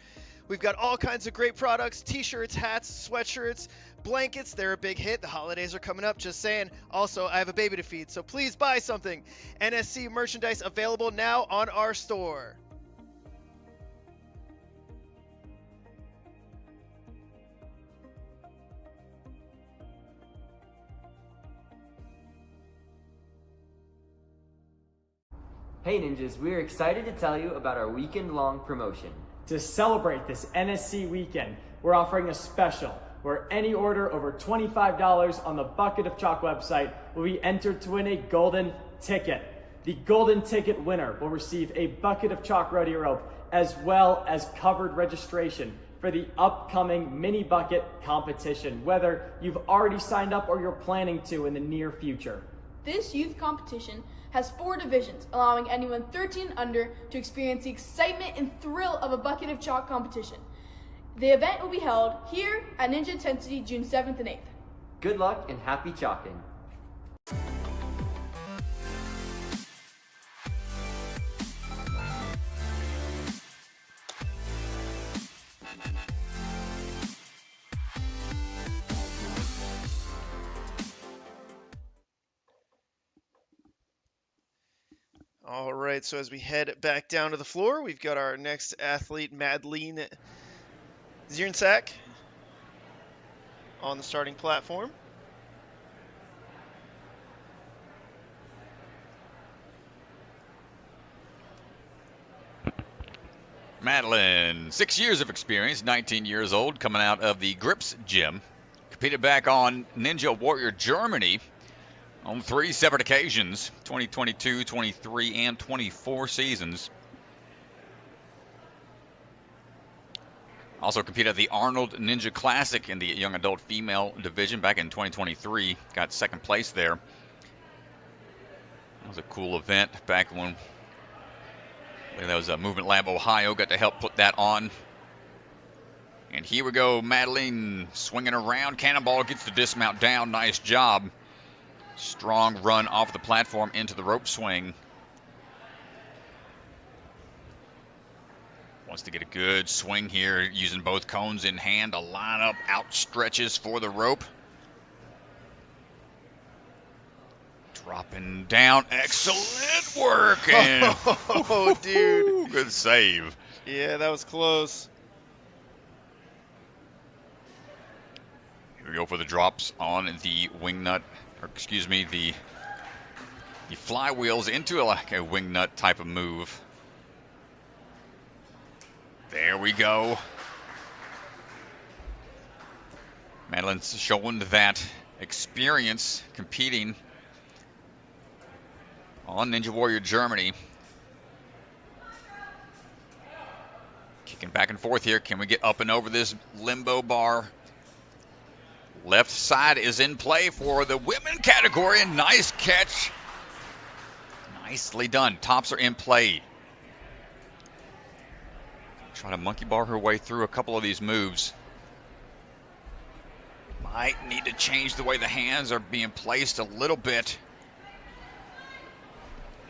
We've got all kinds of great products, t-shirts, hats, sweatshirts, blankets. They're a big hit. The holidays are coming up, just saying. Also, I have a baby to feed, so please buy something. NSC merchandise available now on our store. Hey Ninjas, we are excited to tell you about our weekend-long promotion. To celebrate this NSC weekend, we're offering a special where any order over $25 on the Bucket of Chalk website will be entered to win a golden ticket. The golden ticket winner will receive a Bucket of Chalk rodeo rope as well as covered registration for the upcoming mini bucket competition, whether you've already signed up or you're planning to in the near future. This youth competition has 4 divisions, allowing anyone 13 and under to experience the excitement and thrill of a bucket of chalk competition. The event will be held here at Ninja Intensity June 7th and 8th. Good luck and happy chalking. All right, so as we head back down to the floor, we've got our next athlete, Madleen Zirnsak, on the starting platform. Madleen, 6 years of experience, 19 years old, coming out of the Grips gym. Competed back on Ninja Warrior Germany on 3 separate occasions, 2022, 23, and 24 seasons. Also competed at the Arnold Ninja Classic in the young adult female division back in 2023. Got second place there. That was a cool event back when that was a Movement Lab Ohio. Got to help put that on. And here we go, Madleen swinging around. Cannonball gets the dismount down. Nice job. Strong run off the platform into the rope swing. Wants to get a good swing here using both cones in hand. A line up, out stretches for the rope. Dropping down. Excellent work. And Oh, dude. good save. Yeah, that was close. Here we go for the drops on the wing nut, or excuse me, the flywheels into like a wing nut type of move. There we go. Madeline's showing that experience competing on Ninja Warrior Germany. Kicking back and forth here. Can we get up and over this limbo bar? Left side is in play for the women category. Nice catch. Nicely done. Tops are in play. Trying to monkey bar her way through a couple of these moves. Might need to change the way the hands are being placed a little bit.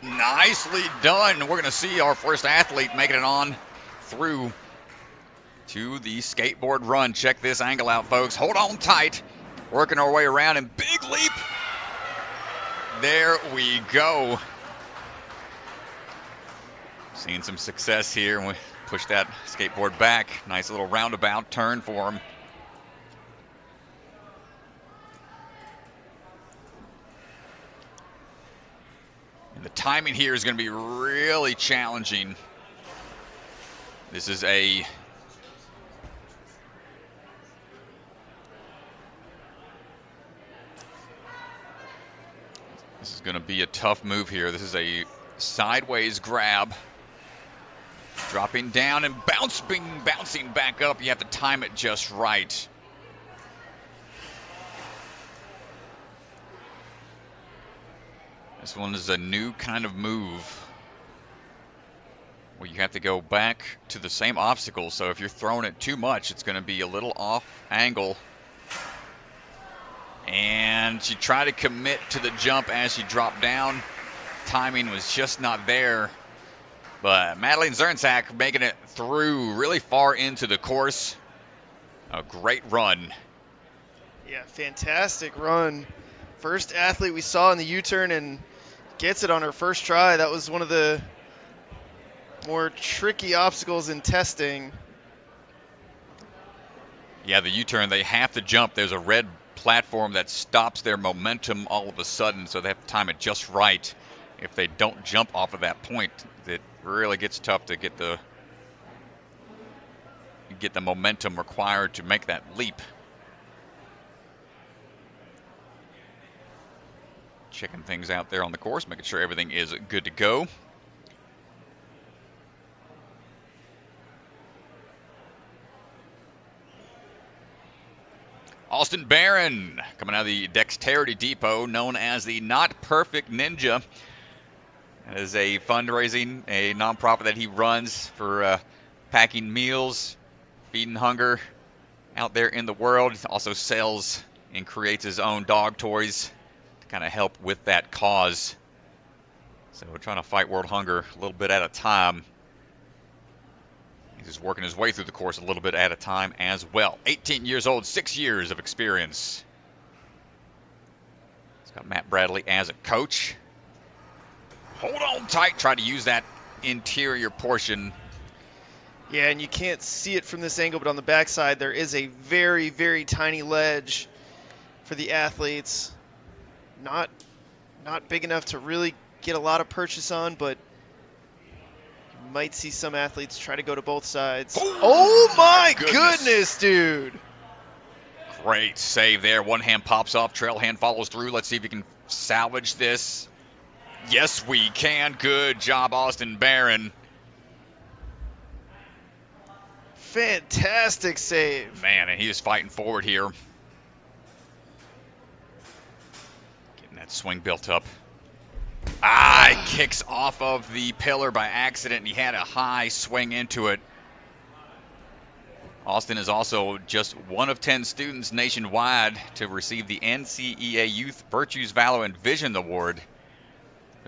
Nicely done. We're going to see our first athlete making it on through to the skateboard run. Check this angle out, folks. Hold on tight. Working our way around and big leap. There we go. Seeing some success here. And we push that skateboard back. Nice little roundabout turn for him. And the timing here is going to be really challenging. This is a going to be a tough move here. This is a sideways grab. Dropping down and bouncing back up. You have to time it just right. This one is a new kind of move where you have to go back to the same obstacle. So if you're throwing it too much, it's going to be a little off angle. And she tried to commit to the jump as she dropped down. Timing was just not there. But Madleen Zirnsak making it through really far into the course. A great run. Yeah, fantastic run. First athlete we saw in the U-turn and gets it on her first try. That was one of the more tricky obstacles in testing. Yeah, the U-turn, they have to jump. There's a red platform that stops their momentum all of a sudden, so they have to time it just right. If they don't jump off of that point, it really gets tough to get the momentum required to make that leap. Checking things out there on the course, making sure everything is good to go. Austin Barron coming out of the Dexterity Depot, known as the Not Perfect Ninja. That is a fundraising, a nonprofit that he runs for packing meals, feeding hunger out there in the world. He also sells and creates his own dog toys to kind of help with that cause. So we're trying to fight world hunger a little bit at a time. He's just working his way through the course a little bit at a time as well. 18 years old, 6 years of experience. He's got Matt Bradley as a coach. Hold on tight, try to use that interior portion. Yeah, and you can't see it from this angle, but on the backside there is a very, very tiny ledge for the athletes. Not big enough to really get a lot of purchase on, but you might see some athletes try to go to both sides. Oh my goodness, dude. Great save there. One hand pops off, trail hand follows through. Let's see if we can salvage this. Yes, we can. Good job, Austin Barron. Fantastic save. Man, and he is fighting forward here. Getting that swing built up. He kicks off of the pillar by accident, and he had a high swing into it. Austin is also just one of 10 students nationwide to receive the NCEA Youth Virtues, Valor, and Vision Award.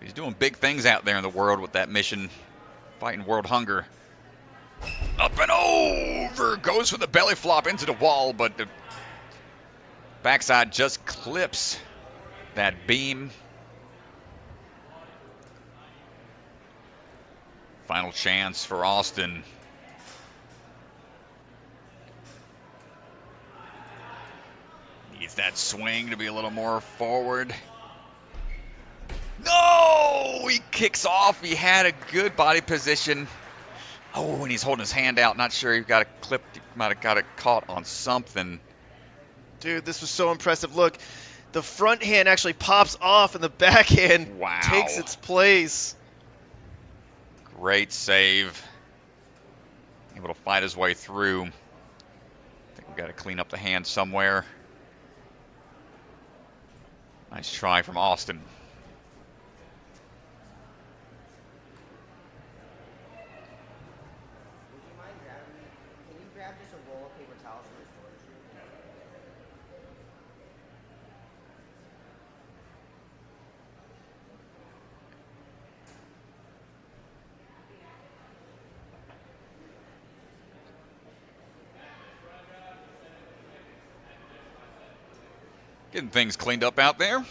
He's doing big things out there in the world with that mission, fighting world hunger. Up and over, goes for the belly flop into the wall, but the backside just clips that beam. Final chance for Austin. Needs that swing to be a little more forward. No! He kicks off. He had a good body position. Oh, and he's holding his hand out. Not sure he got it clipped. He might have got it caught on something. Dude, this was so impressive. Look, the front hand actually pops off and the back hand takes its place. Great save. Able to fight his way through. I think we've got to clean up the hand somewhere. Nice try from Austin. Can you grab just a roll of paper towels from the storage room? Getting things cleaned up out there.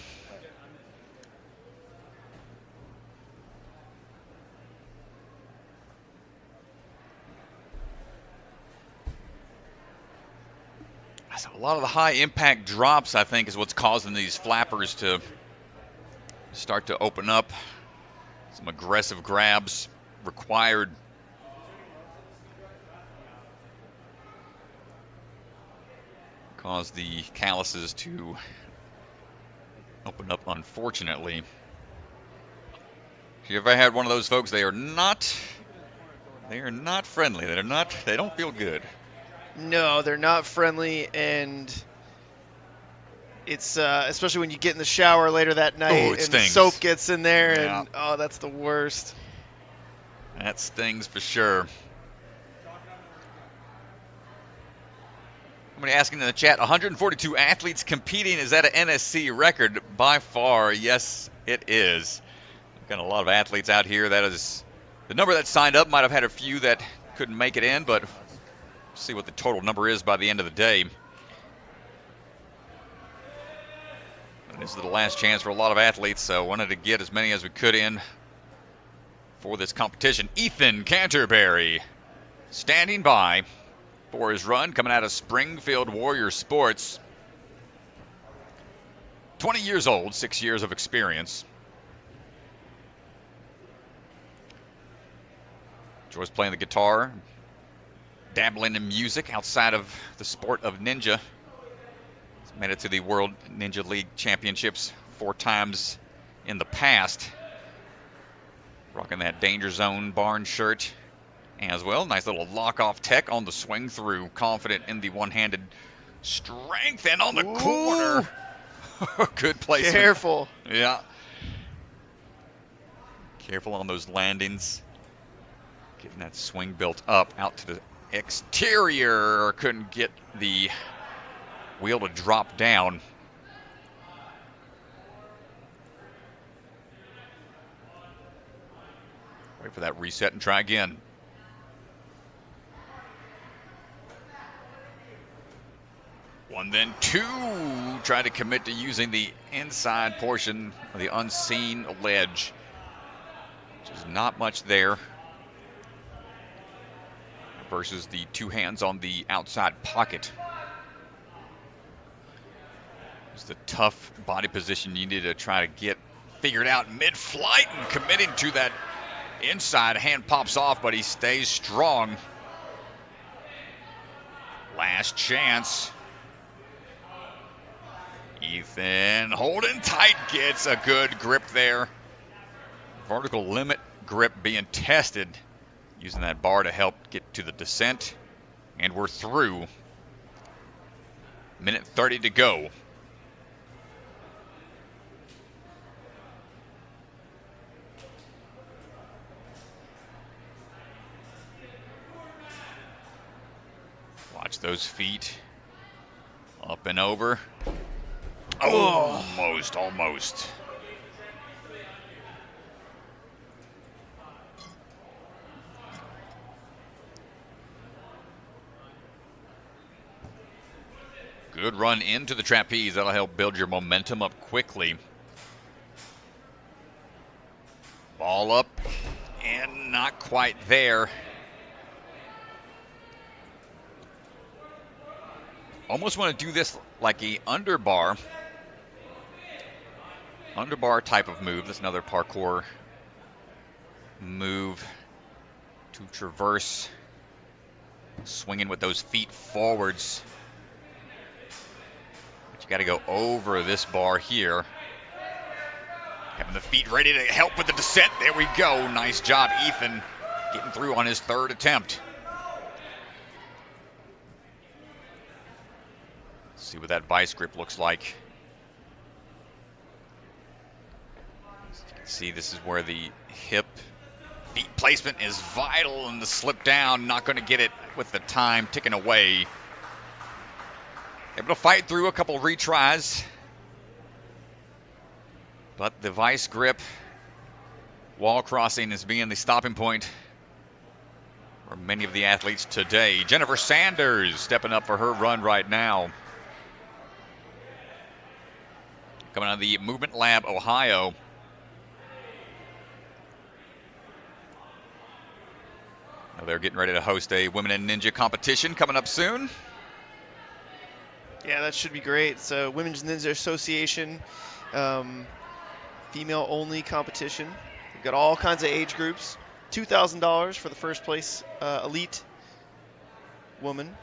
So a lot of the high impact drops, I think, is what's causing these flappers to start to open up. Some aggressive grabs required. Cause the calluses to open up, unfortunately. If you ever had one of those folks, they are not friendly. They don't feel good. No, they're not friendly, and it's especially when you get in the shower later that night and the soap gets in there, and that's the worst. That stings for sure. Somebody asking in the chat, 142 athletes competing. Is that an NSC record? By far, yes, it is. We've got a lot of athletes out here. That is the number that signed up. Might have had a few that couldn't make it in, but we'll see what the total number is by the end of the day. And this is the last chance for a lot of athletes, so wanted to get as many as we could in for this competition. Ethan Canterbury standing by for his run, coming out of Springfield Warrior Sports. 20 years old, 6 years of experience. Enjoys playing the guitar, dabbling in music outside of the sport of ninja. He's made it to the World Ninja League Championships 4 times in the past. Rocking that Danger Zone barn shirt as well. Nice little lock-off tech on the swing through. Confident in the one-handed strength and on the corner. Good placement. Careful. Yeah. Careful on those landings. Getting that swing built up out to the exterior. Couldn't get the wheel to drop down. Wait for that reset and try again. One, then two. Try to commit to using the inside portion of the unseen ledge, which is not much there, versus the two hands on the outside pocket. It's the tough body position you need to try to get figured out mid-flight, and committing to that inside. Hand pops off, but he stays strong. Last chance. Ethan holding tight, gets a good grip there. Vertical limit grip being tested, using that bar to help get to the descent. And we're through. Minute 30 to go. Watch those feet. Up and over. Almost. Good run into the trapeze. That'll help build your momentum up quickly. Ball up and not quite there. Almost want to do this like a underbar type of move. That's another parkour move to traverse, swinging with those feet forwards. But you got to go over this bar here. Having the feet ready to help with the descent. There we go. Nice job, Ethan, getting through on his third attempt. See what that vice grip looks like. As you can see, this is where the hip feet placement is vital, and the slip down, not going to get it with the time ticking away. Able to fight through a couple retries, but the vice grip wall crossing is being the stopping point for many of the athletes today. Jennifer Sanders stepping up for her run right now. Coming out of the Movement Lab, Ohio. Now they're getting ready to host a Women in Ninja competition coming up soon. Yeah, that should be great. So Women's Ninja Association, female-only competition. We've got all kinds of age groups. $2,000 for the first place elite woman.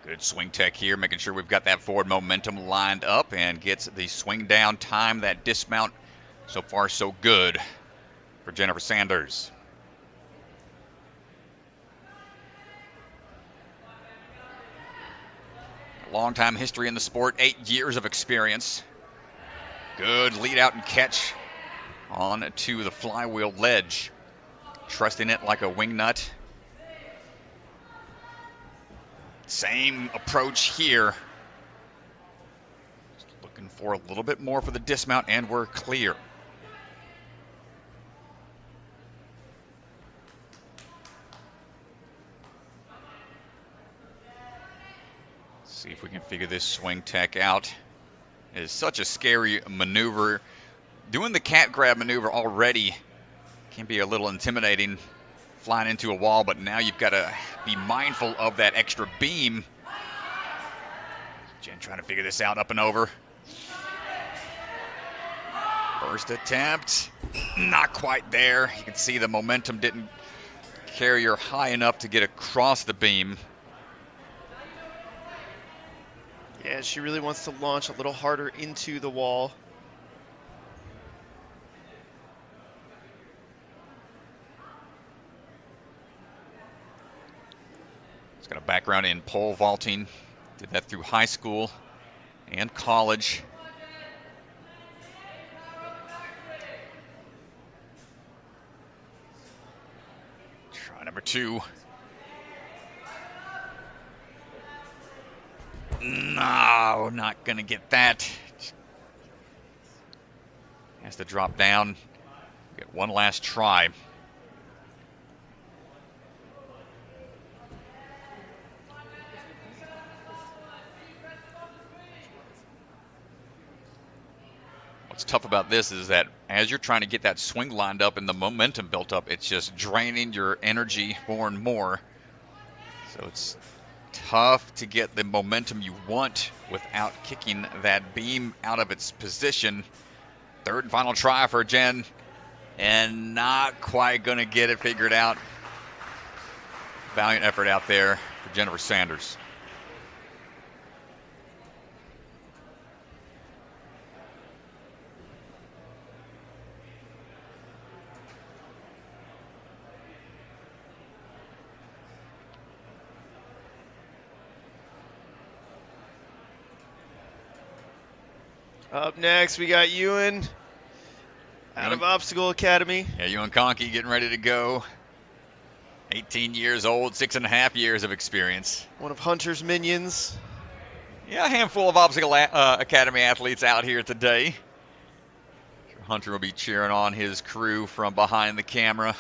Good swing tech here, making sure we've got that forward momentum lined up, and gets the swing down time. That dismount, so far so good for Jennifer Sanders. Long time history in the sport, 8 years of experience. Good lead out and catch on to the flywheel ledge. Trusting it like a wing nut. Same approach here. Just looking for a little bit more for the dismount, and we're clear. See if we can figure this swing tech out. It is such a scary maneuver. Doing the cat grab maneuver already can be a little intimidating, flying into a wall, but now you've got to be mindful of that extra beam. Jen trying to figure this out, up and over. First attempt, not quite there. You can see the momentum didn't carry her high enough to get across the beam. Yeah, she really wants to launch a little harder into the wall. She's got a background in pole vaulting. Did that through high school and college. Try number two. No, not going to get that. Has to drop down. Get one last try. What's tough about this is that as you're trying to get that swing lined up and the momentum built up, it's just draining your energy more and more. So it's tough to get the momentum you want without kicking that beam out of its position. Third and final try for Jen, and not quite going to get it figured out. Valiant effort out there for Jennifer Sanders. Up next, we got Ewan out of Obstacle Academy. Yeah, Yuan Coni getting ready to go. 18 years old, 6.5 years of experience. One of Hunter's minions. Yeah, a handful of Obstacle Academy athletes out here today. Sure, Hunter will be cheering on his crew from behind the camera.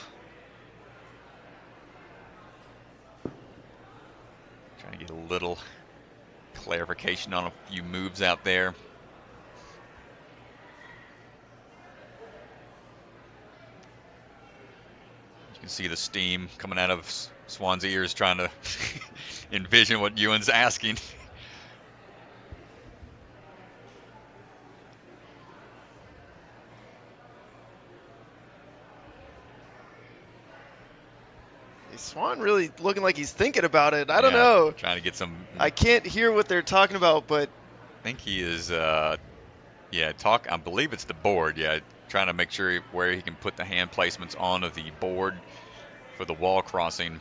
Trying to get a little clarification on a few moves out there. You can see the steam coming out of Swan's ears trying to envision what Ewan's asking. Swan really looking like he's thinking about it. I don't know. Trying to get some. I can't hear what they're talking about, but I think he is, I believe it's the board. Yeah, trying to make sure where he can put the hand placements onto the board for the wall crossing.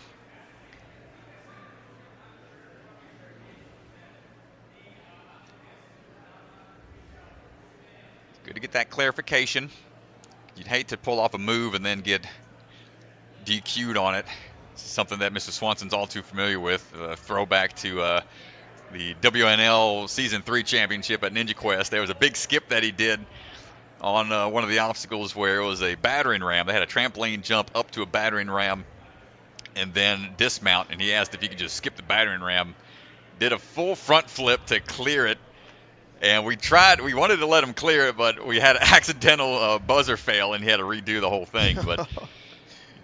It's good to get that clarification. You'd hate to pull off a move and then get DQ'd on it. It's something that Mr. Swanson's all too familiar with. Throwback to the WNL Season 3 championship at Ninja Quest. There was a big skip that he did on one of the obstacles where it was a battering ram. They had a trampoline jump up to a battering ram and then dismount, and he asked if he could just skip the battering ram. Did a full front flip to clear it, and we wanted to let him clear it, but we had an accidental buzzer fail, and he had to redo the whole thing, but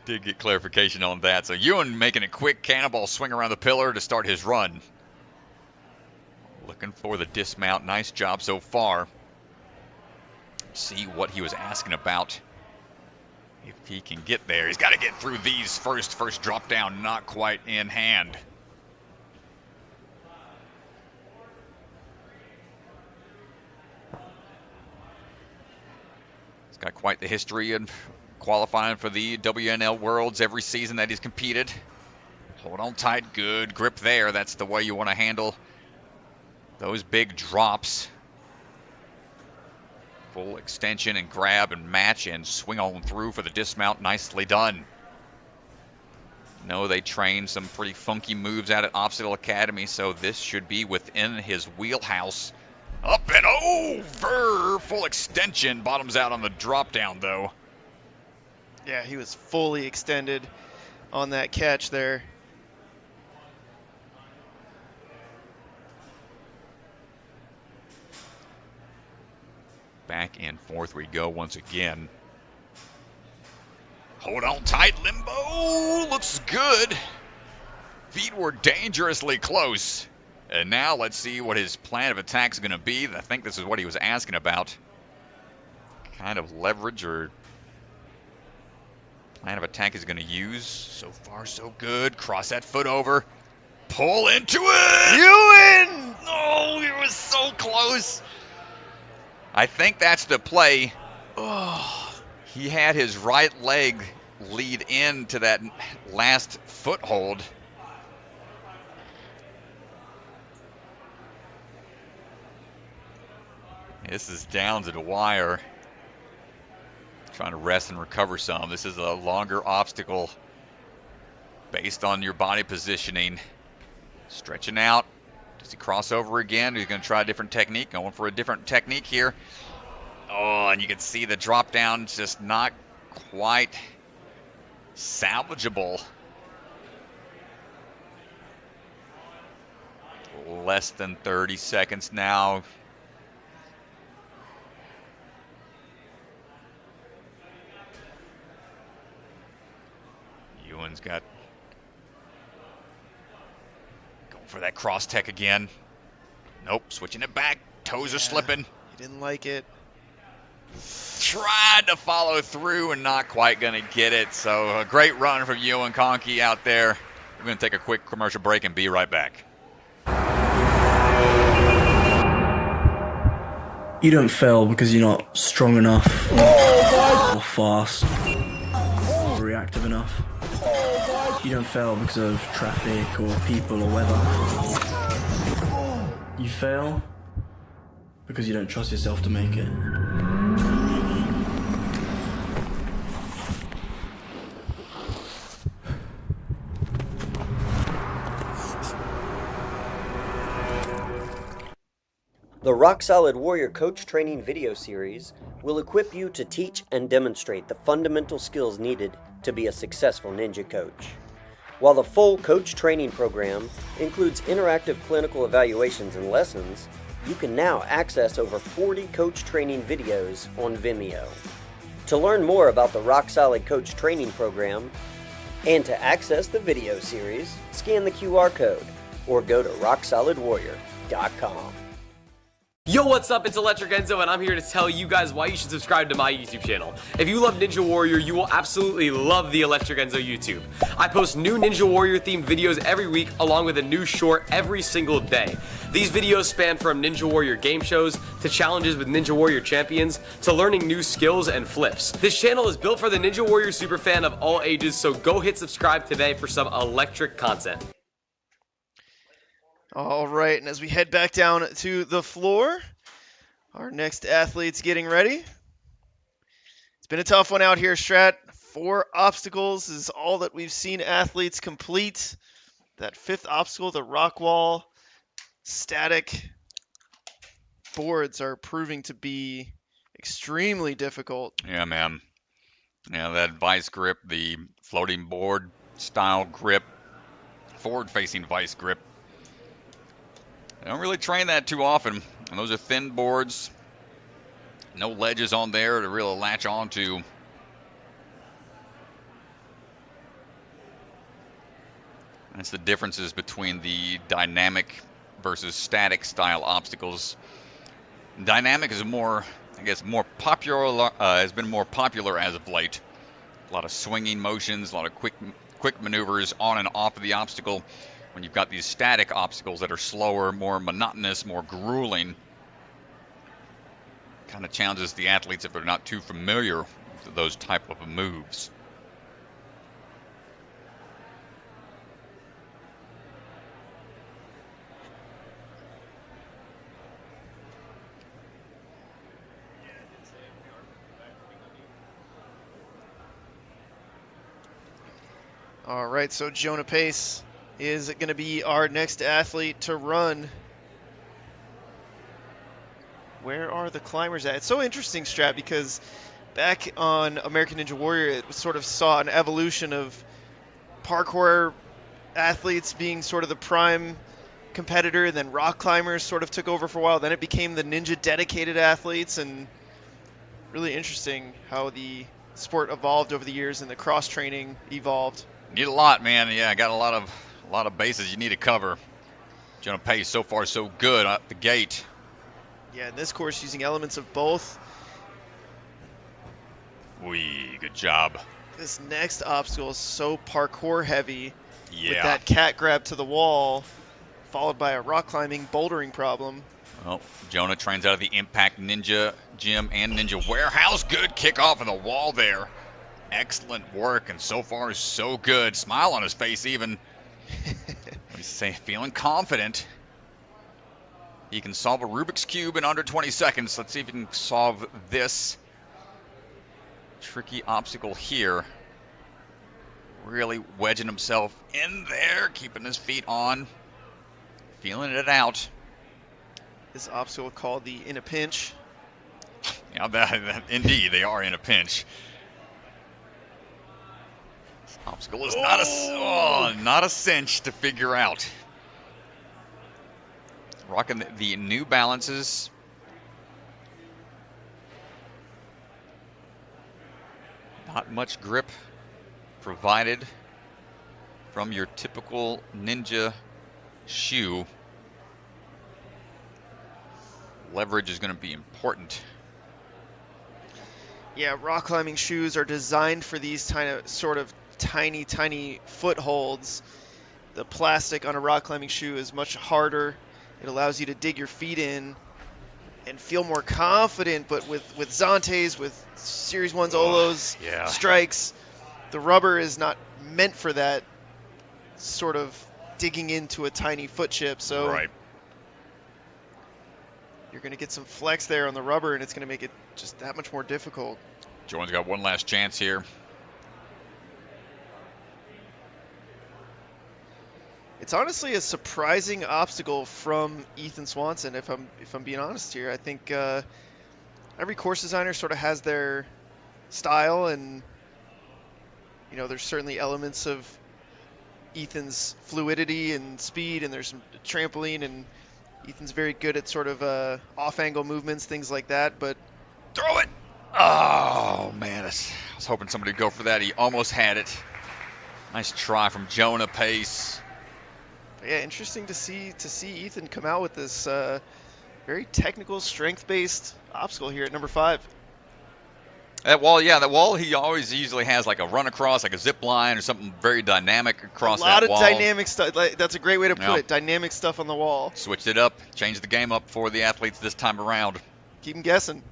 did get clarification on that. So Ewan making a quick cannonball swing around the pillar to start his run. Looking for the dismount. Nice job so far. See what he was asking about. If he can get there, he's got to get through these first. First drop down, not quite in hand. He's got quite the history in qualifying for the WNL Worlds every season that he's competed. Hold on tight, good grip there. That's the way you want to handle those big drops. Full extension and grab and match and swing on through for the dismount. Nicely done. No, they trained some pretty funky moves out at Obstacle Academy, so this should be within his wheelhouse. Up and over! Full extension. Bottoms out on the drop down, though. yeah, he was fully extended on that catch there. Back and forth we go once again. Hold on tight, limbo. Looks good. Feet were dangerously close. And now let's see what his plan of attack is going to be. I think this is what he was asking about. Kind of leverage or plan of attack is going to use. So far, so good. Cross that foot over. Pull into it. Ewan! Oh, it was so close. I think that's the play. Oh, he had his right leg lead into that last foothold. This is down to the wire. Trying to rest and recover some. This is a longer obstacle based on your body positioning. Stretching out Does he cross over again? He's going to try a different technique. Going for a different technique here. Oh, and you can see the drop down just not quite salvageable. Less than 30 seconds now. Ewan's got going for that cross tech again. Nope, switching it back. Toes are slipping. He didn't like it. Tried to follow through and not quite going to get it. So a great run from Yuan Kahnke out there. We're going to take a quick commercial break and be right back. You don't fail because you're not strong enough, or fast, or reactive enough. You don't fail because of traffic or people or weather. You fail because you don't trust yourself to make it. The Rock Solid Warrior Coach Training video series will equip you to teach and demonstrate the fundamental skills needed to be a successful ninja coach. While the full coach training program includes interactive clinical evaluations and lessons, you can now access over 40 coach training videos on Vimeo. To learn more about the Rock Solid Coach Training program and to access the video series, scan the QR code or go to rocksolidwarrior.com. Yo, what's up? It's Electric Enzo, and I'm here to tell you guys why you should subscribe to my YouTube channel. If you love Ninja Warrior, you will absolutely love the Electric Enzo YouTube. I post new Ninja Warrior themed videos every week, along with a new short every single day. These videos span from Ninja Warrior game shows, to challenges with Ninja Warrior champions, to learning new skills and flips. This channel is built for the Ninja Warrior superfan of all ages, so go hit subscribe today for some electric content. All right, and as we head back down to the floor, our next athlete's getting ready. It's been a tough one out here, Strat. 4 obstacles is all that we've seen athletes complete. That 5th obstacle, the rock wall, static boards are proving to be extremely difficult. Yeah, man. Yeah, that vice grip, the floating board style grip, forward-facing vice grip. I don't really train that too often, and those are thin boards, no ledges on there to really latch onto. That's the differences between the dynamic versus static style obstacles. Dynamic is more, I guess, more popular, has been more popular as of late. A lot of swinging motions, a lot of quick maneuvers on and off of the obstacle. When you've got these static obstacles that are slower, more monotonous, more grueling, kind of challenges the athletes if they're not too familiar with those type of moves. All right, so Jonah Pace is going to be our next athlete to run. Where are the climbers at? It's so interesting, Strat, because back on American Ninja Warrior, it sort of saw an evolution of parkour athletes being sort of the prime competitor, then rock climbers sort of took over for a while. Then it became the ninja dedicated athletes, and really interesting how the sport evolved over the years and the cross training evolved. Need a lot, man. Yeah, got a lot of bases you need to cover. Jonah Pace so far so good out the gate. Yeah, in this course using elements of both. Good job. This next obstacle is so parkour heavy. Yeah. With that cat grab to the wall, followed by a rock climbing bouldering problem. Well, Jonah trains out of the Impact Ninja Gym and Ninja Warehouse. Good kickoff of the wall there. Excellent work, and so far so good. Smile on his face even. He's feeling confident. He can solve a Rubik's Cube in under 20 seconds. Let's see if he can solve this tricky obstacle here. Really wedging himself in there, keeping his feet on. feeling it out. This obstacle called the In a Pinch. Yeah, indeed, they are in a pinch. This obstacle is not a cinch to figure out. Rocking the New Balances. Not much grip provided from your typical Ninja shoe. Leverage is going to be important. Yeah, rock climbing shoes are designed for these sort of tiny footholds. The plastic on a rock climbing shoe is much harder. It allows you to dig your feet in and feel more confident, but with Zantes, with Series 1's Olos, strikes, the rubber is not meant for that sort of digging into a tiny foot chip. So you're going to get some flex there on the rubber, and it's going to make it just that much more difficult. Jordan's got one last chance here. It's honestly a surprising obstacle from Ethan Swanson, if I'm being honest here. I think every course designer sort of has their style, and there's certainly elements of Ethan's fluidity and speed, and there's some trampoline, and Ethan's very good at sort of off-angle movements, things like that. But throw it! Oh man, I was hoping somebody would go for that. He almost had it. Nice try from Jonah Pace. Yeah, interesting to see Ethan come out with this very technical, strength-based obstacle here at number 5. That wall he always usually has like a run across, like a zip line or something very dynamic across that wall. A lot of dynamic stuff. That's a great way to put it. Dynamic stuff on the wall. Switched it up, changed the game up for the athletes this time around. Keep them guessing.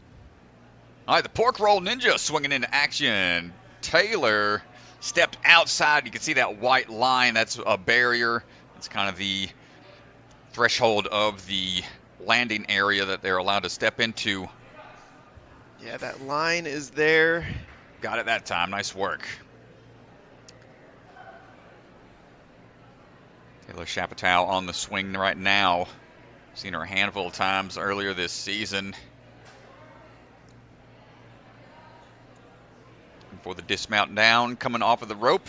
All right, the Pork Roll Ninja swinging into action. Taylor stepped outside. You can see that white line. That's a barrier. It's kind of the threshold of the landing area that they're allowed to step into. Yeah, that line is there. Got it that time. Nice work. Taylor Chapatow on the swing right now. Seen her a handful of times earlier this season. And for the dismount down, coming off of the rope.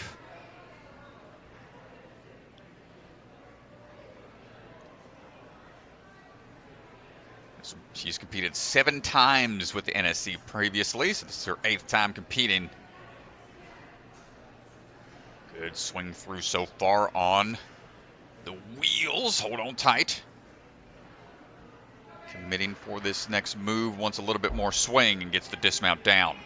She's competed 7 times with the NSC previously, so this is her 8th time competing. Good swing through so far on the wheels. Hold on tight. Committing for this next move, wants a little bit more swing and gets the dismount down.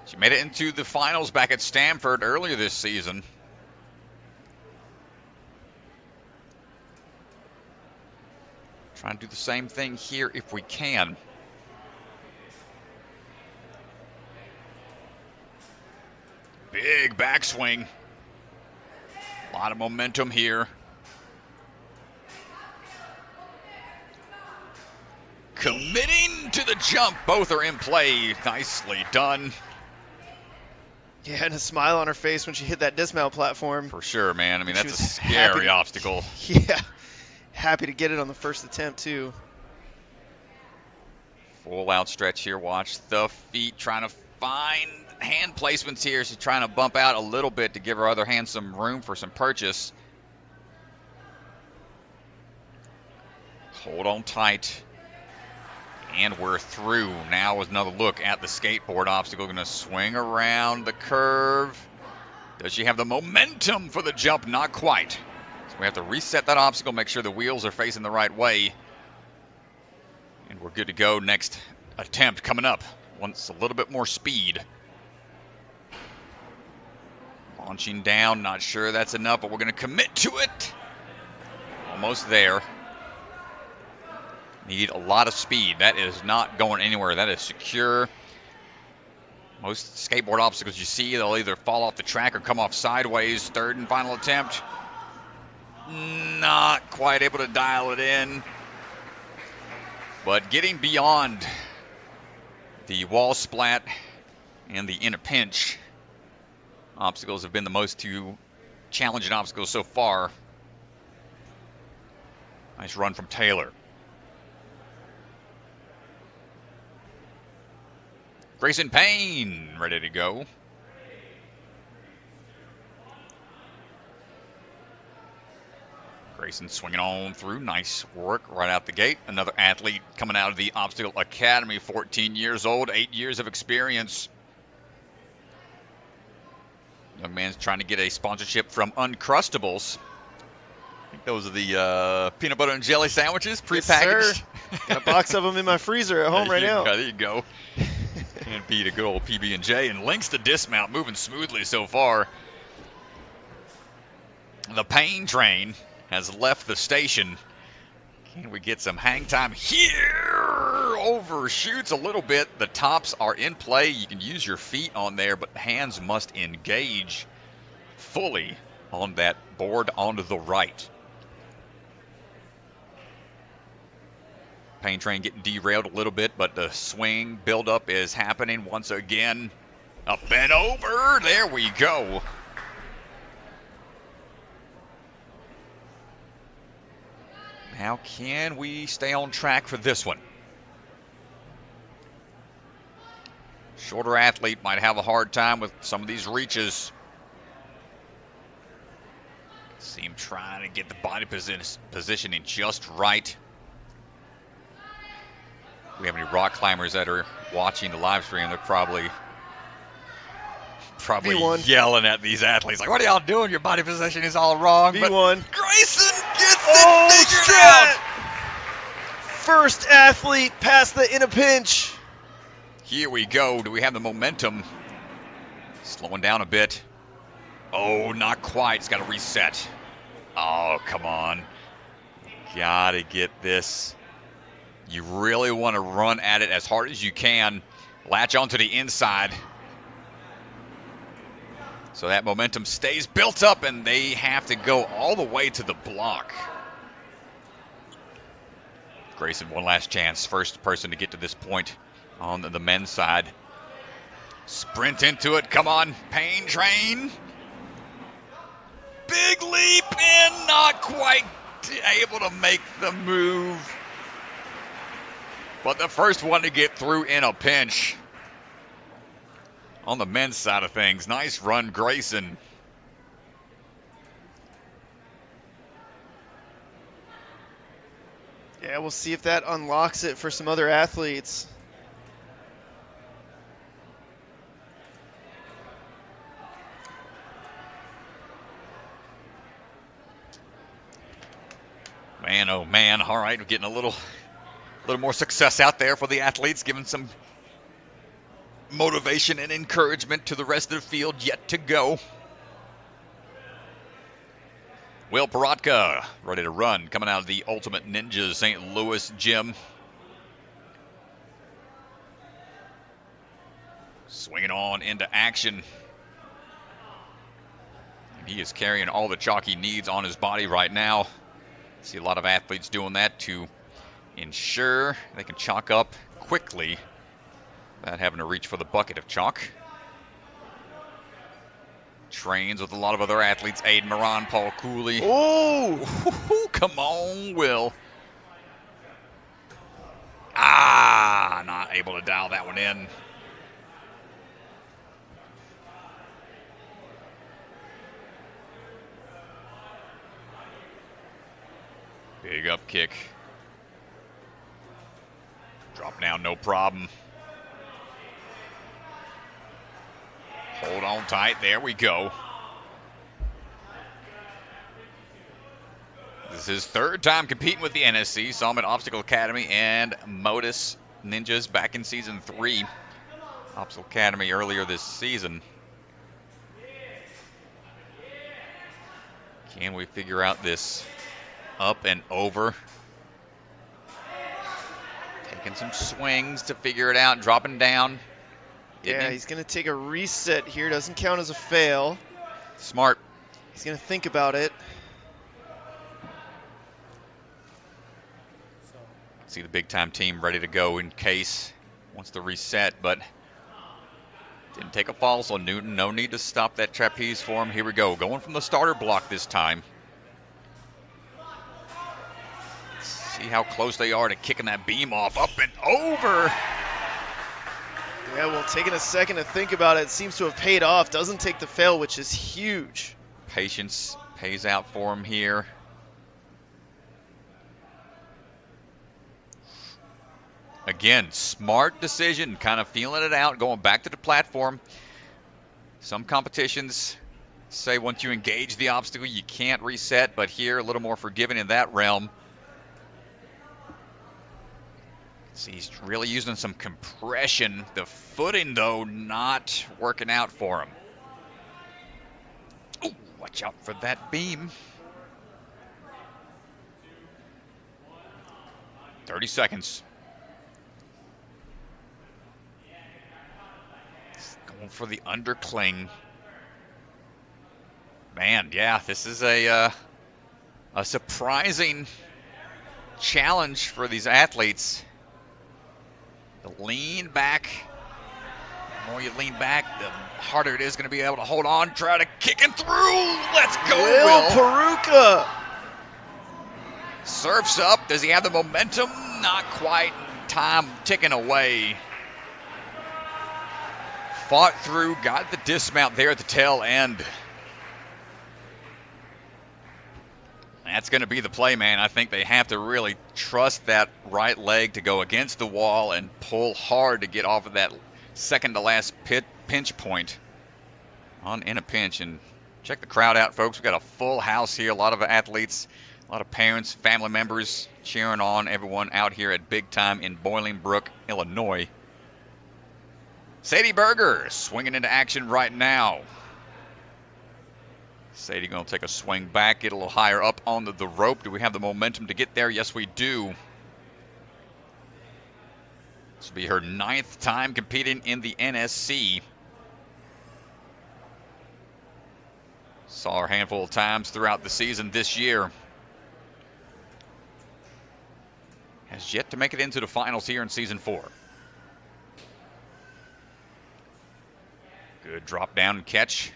She made it into the finals back at Stanford earlier this season. Trying to do the same thing here if we can. Big backswing. A lot of momentum here. Committing to the jump. Both are in play. Nicely done. Yeah, and a smile on her face when she hit that dismount platform. For sure, man. I mean, that's a scary obstacle. Yeah. Happy to get it on the first attempt, too. Full out stretch here. Watch the feet trying to find hand placements here. She's trying to bump out a little bit to give her other hand some room for some purchase. Hold on tight. And we're through. Now with another look at the skateboard obstacle. Going to swing around the curve. Does she have the momentum for the jump? Not quite. We have to reset that obstacle, make sure the wheels are facing the right way. And we're good to go. Next attempt coming up. Wants a little bit more speed. Launching down, not sure that's enough, but we're going to commit to it. Almost there. Need a lot of speed. That is not going anywhere. That is secure. Most skateboard obstacles you see, they'll either fall off the track or come off sideways. Third and final attempt. Not quite able to dial it in. But getting beyond the wall splat and the in a pinch obstacles have been the most challenging obstacles so far. Nice run from Taylor. Grayson Payne ready to go. Grayson swinging on through. Nice work right out the gate. Another athlete coming out of the Obstacle Academy, 14 years old, 8 years of experience. Young man's trying to get a sponsorship from Uncrustables. I think those are the peanut butter and jelly sandwiches, prepackaged. Yes, got a box of them in my freezer at home right now. There you go. And beat a good old PB&J. And links to dismount, moving smoothly so far. The Payne train has left the station. Can we get some hang time here? Overshoots a little bit. The tops are in play. You can use your feet on there, but hands must engage fully on that board onto the right. Payne train getting derailed a little bit, but the swing buildup is happening once again. Up and over. There we go. How can we stay on track for this one? Shorter athlete might have a hard time with some of these reaches. See him trying to get the body positioning just right. If we have any rock climbers that are watching the live stream, they're probably yelling at these athletes like, what are y'all doing? Your body position is all wrong. V1. But Grayson gets it figured out. First athlete past the in a pinch. Here we go. Do we have the momentum? Slowing down a bit. Oh, not quite. It's got to reset. Oh, come on. Gotta get this. You really want to run at it as hard as you can. Latch onto the inside. So that momentum stays built up, and they have to go all the way to the block. Grayson, one last chance. First person to get to this point on the men's side. Sprint into it. Come on, Payne train. Big leap in. Not quite able to make the move. But the first one to get through in a pinch. On the men's side of things, nice run, Grayson. Yeah, we'll see if that unlocks it for some other athletes. Man, oh man. All right, we're getting a little more success out there for the athletes, giving some motivation and encouragement to the rest of the field yet to go. Will Paratka ready to run, coming out of the Ultimate Ninja St. Louis gym. Swinging on into action. And he is carrying all the chalk he needs on his body right now. See a lot of athletes doing that to ensure they can chalk up quickly without having to reach for the bucket of chalk. Trains with a lot of other athletes. Aiden Moran, Paul Cooley. Oh! Come on, Will. Not able to dial that one in. Big up kick. Drop down, no problem. Hold on tight. There we go. This is his third time competing with the NSC. Saw him at Obstacle Academy and Modus Ninjas back in Season 3. Obstacle Academy earlier this season. Can we figure out this up and over? Taking some swings to figure it out, dropping down. Yeah, he's going to take a reset here. Doesn't count as a fail. Smart. He's going to think about it. See the big time team ready to go in case wants to reset, but Didn't take a fall, so Newton, no need to stop that trapeze for him. Here we go, going from the starter block this time. Let's see how close they are to kicking that beam off, up and over. Yeah, well, taking a second to think about it, seems to have paid off. Doesn't take the fail, which is huge. Patience pays out for him here. Again, smart decision, kind of feeling it out, going back to the platform. Some competitions say once you engage the obstacle, you can't reset, but here, a little more forgiving in that realm. See, he's really using some compression. The footing, though, not working out for him. Oh, watch out for that beam. 30 seconds. Going for the undercling. Man, yeah, this is a surprising challenge for these athletes. The lean back. The more you lean back, the harder it is going to be able to hold on. Try to kick it through. Let's go, Will. Peruka. Surfs up. Does he have the momentum? Not quite. Time ticking away. Fought through, got the dismount there at the tail end. That's going to be the play, man. I think they have to really trust that right leg to go against the wall and pull hard to get off of that second to last pinch point in a pinch. And check the crowd out, folks. We've got a full house here. A lot of athletes, a lot of parents, family members cheering on everyone out here at Big Time in Bolingbrook, Illinois. Sadie Burger swinging into action right now. Sadie going to take a swing back, get a little higher up on the rope. Do we have the momentum to get there? Yes, we do. This will be her 9th time competing in the NSC. Saw her a handful of times throughout the season this year. Has yet to make it into the finals here in Season 4. Good drop down and catch.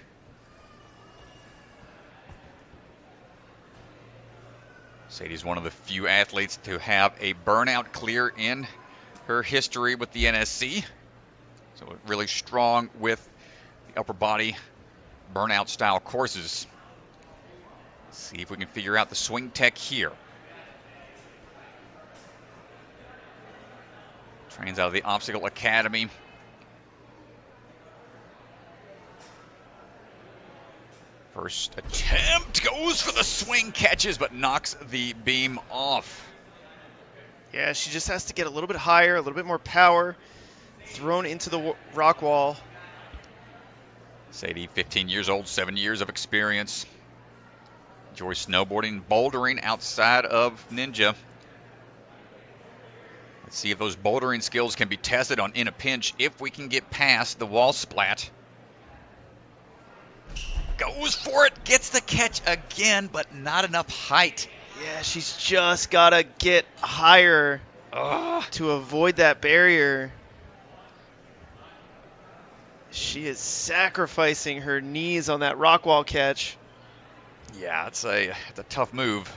Sadie's one of the few athletes to have a burnout clear in her history with the NSC. So really strong with the upper body burnout style courses. Let's see if we can figure out the swing tech here. Trains out of the Obstacle Academy. First attempt, goes for the swing, catches, but knocks the beam off. Yeah, she just has to get a little bit higher, a little bit more power, thrown into the rock wall. Sadie, 15 years old, 7 years of experience. Enjoys snowboarding, bouldering outside of Ninja. Let's see if those bouldering skills can be tested on In a Pinch if we can get past the wall splat. Goes for it, gets the catch again, but not enough height. Yeah, she's just got to get higher to avoid that barrier. She is sacrificing her knees on that rock wall catch. Yeah, it's a tough move.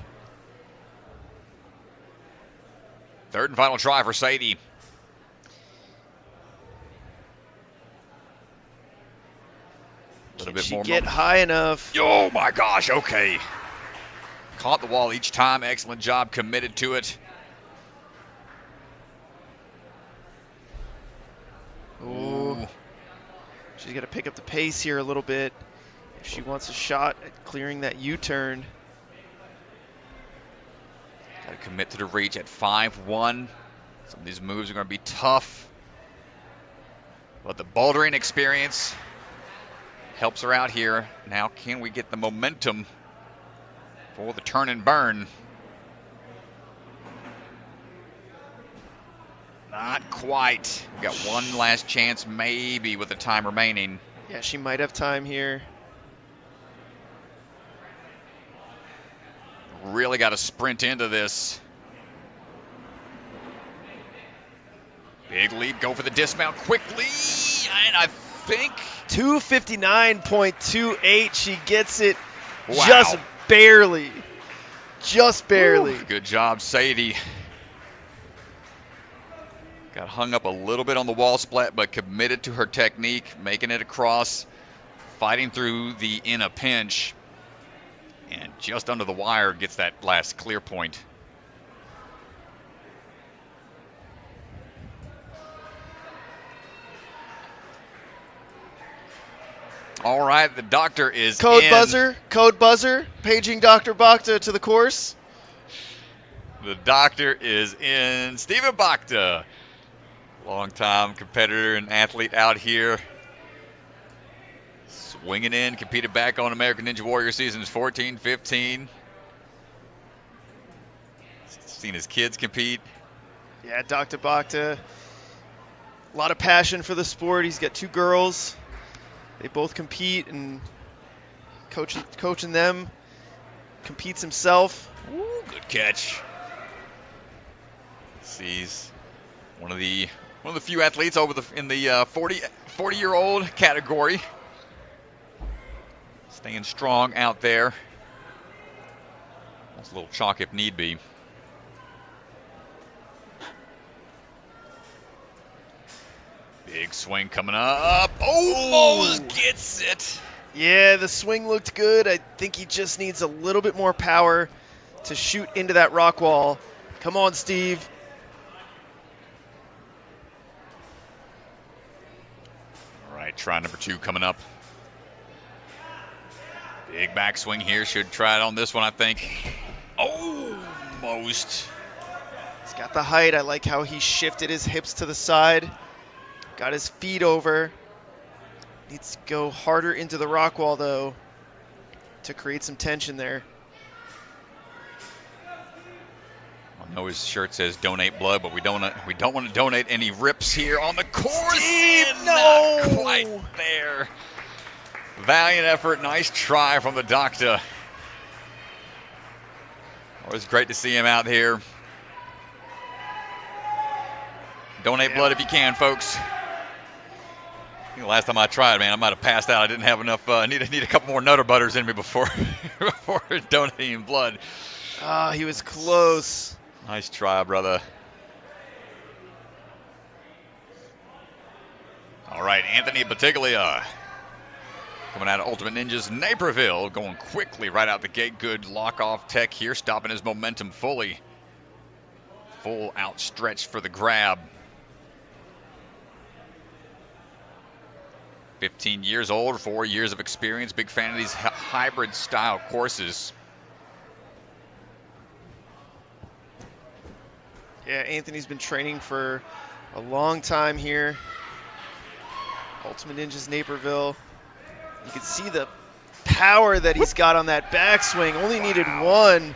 Third and final try for Sadie. Can she get high enough? Oh my gosh, okay. Caught the wall each time, excellent job, committed to it. Ooh. She's got to pick up the pace here a little bit if she wants a shot at clearing that U-turn. Got to commit to the reach at 5-1. Some of these moves are going to be tough. But the bouldering experience helps her out here. Now, can we get the momentum for the turn and burn? Not quite. We've got one last chance, maybe, with the time remaining. Yeah, she might have time here. Really got to sprint into this. Big leap, go for the dismount quickly. And I think. 259.28. She gets it Wow. just barely. Just barely. Ooh, good job, Sadie. Got hung up a little bit on the wall splat, but committed to her technique, making it across, fighting through the in a pinch, and just under the wire gets that last clear point. All right, the doctor is Code in. buzzer, paging Dr. Bakhta to the course. The doctor is in. Steven Bakhta, longtime competitor and athlete out here. Swinging in, competed back on American Ninja Warrior seasons 14, 15. Seen his kids compete. Yeah, Dr. Bakhta, a lot of passion for the sport. He's got 2 girls. They both compete, and coaching them, competes himself. Ooh, good catch. Sees one of the few athletes in the 40-year-old category. Staying strong out there. That's a little chalk if need be. Big swing coming up. Almost gets it. Yeah, the swing looked good. I think he just needs a little bit more power to shoot into that rock wall. Come on, Steve. All right, try number 2 coming up. Big backswing here. Should try it on this one, I think. Almost. He's got the height. I like how he shifted his hips to the side. Got his feet over. Needs to go harder into the rock wall, though, to create some tension there. I know his shirt says "Donate Blood," but we don't want to donate any rips here on the course. Steve, And no! not quite there. Valiant effort, nice try from the doctor. Always great to see him out here. Donate blood if you can, folks. I think the last time I tried, man, I might have passed out. I didn't have enough. Need a couple more Nutter Butters in me before donating blood. Ah, he was close. Nice try, brother. All right, Anthony Batiglia coming out of Ultimate Ninjas Naperville, going quickly right out the gate. Good lock-off tech here, stopping his momentum fully. Full outstretch for the grab. 15 years old, 4 years of experience. Big fan of these hybrid style courses. Yeah, Anthony's been training for a long time here. Ultimate Ninjas Naperville. You can see the power that he's got on that backswing. Only needed one.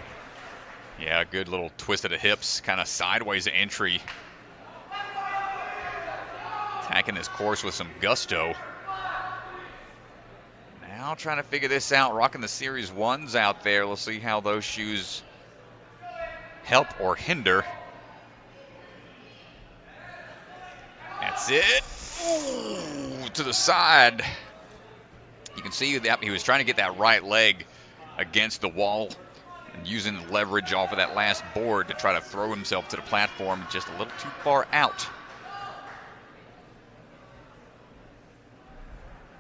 Yeah, good little twist of the hips, kind of sideways entry. Attacking this course with some gusto. Now trying to figure this out, rocking the Series 1s out there. Let's see how those shoes help or hinder. That's it. Ooh, to the side. You can see that he was trying to get that right leg against the wall and using the leverage off of that last board to try to throw himself to the platform, just a little too far out.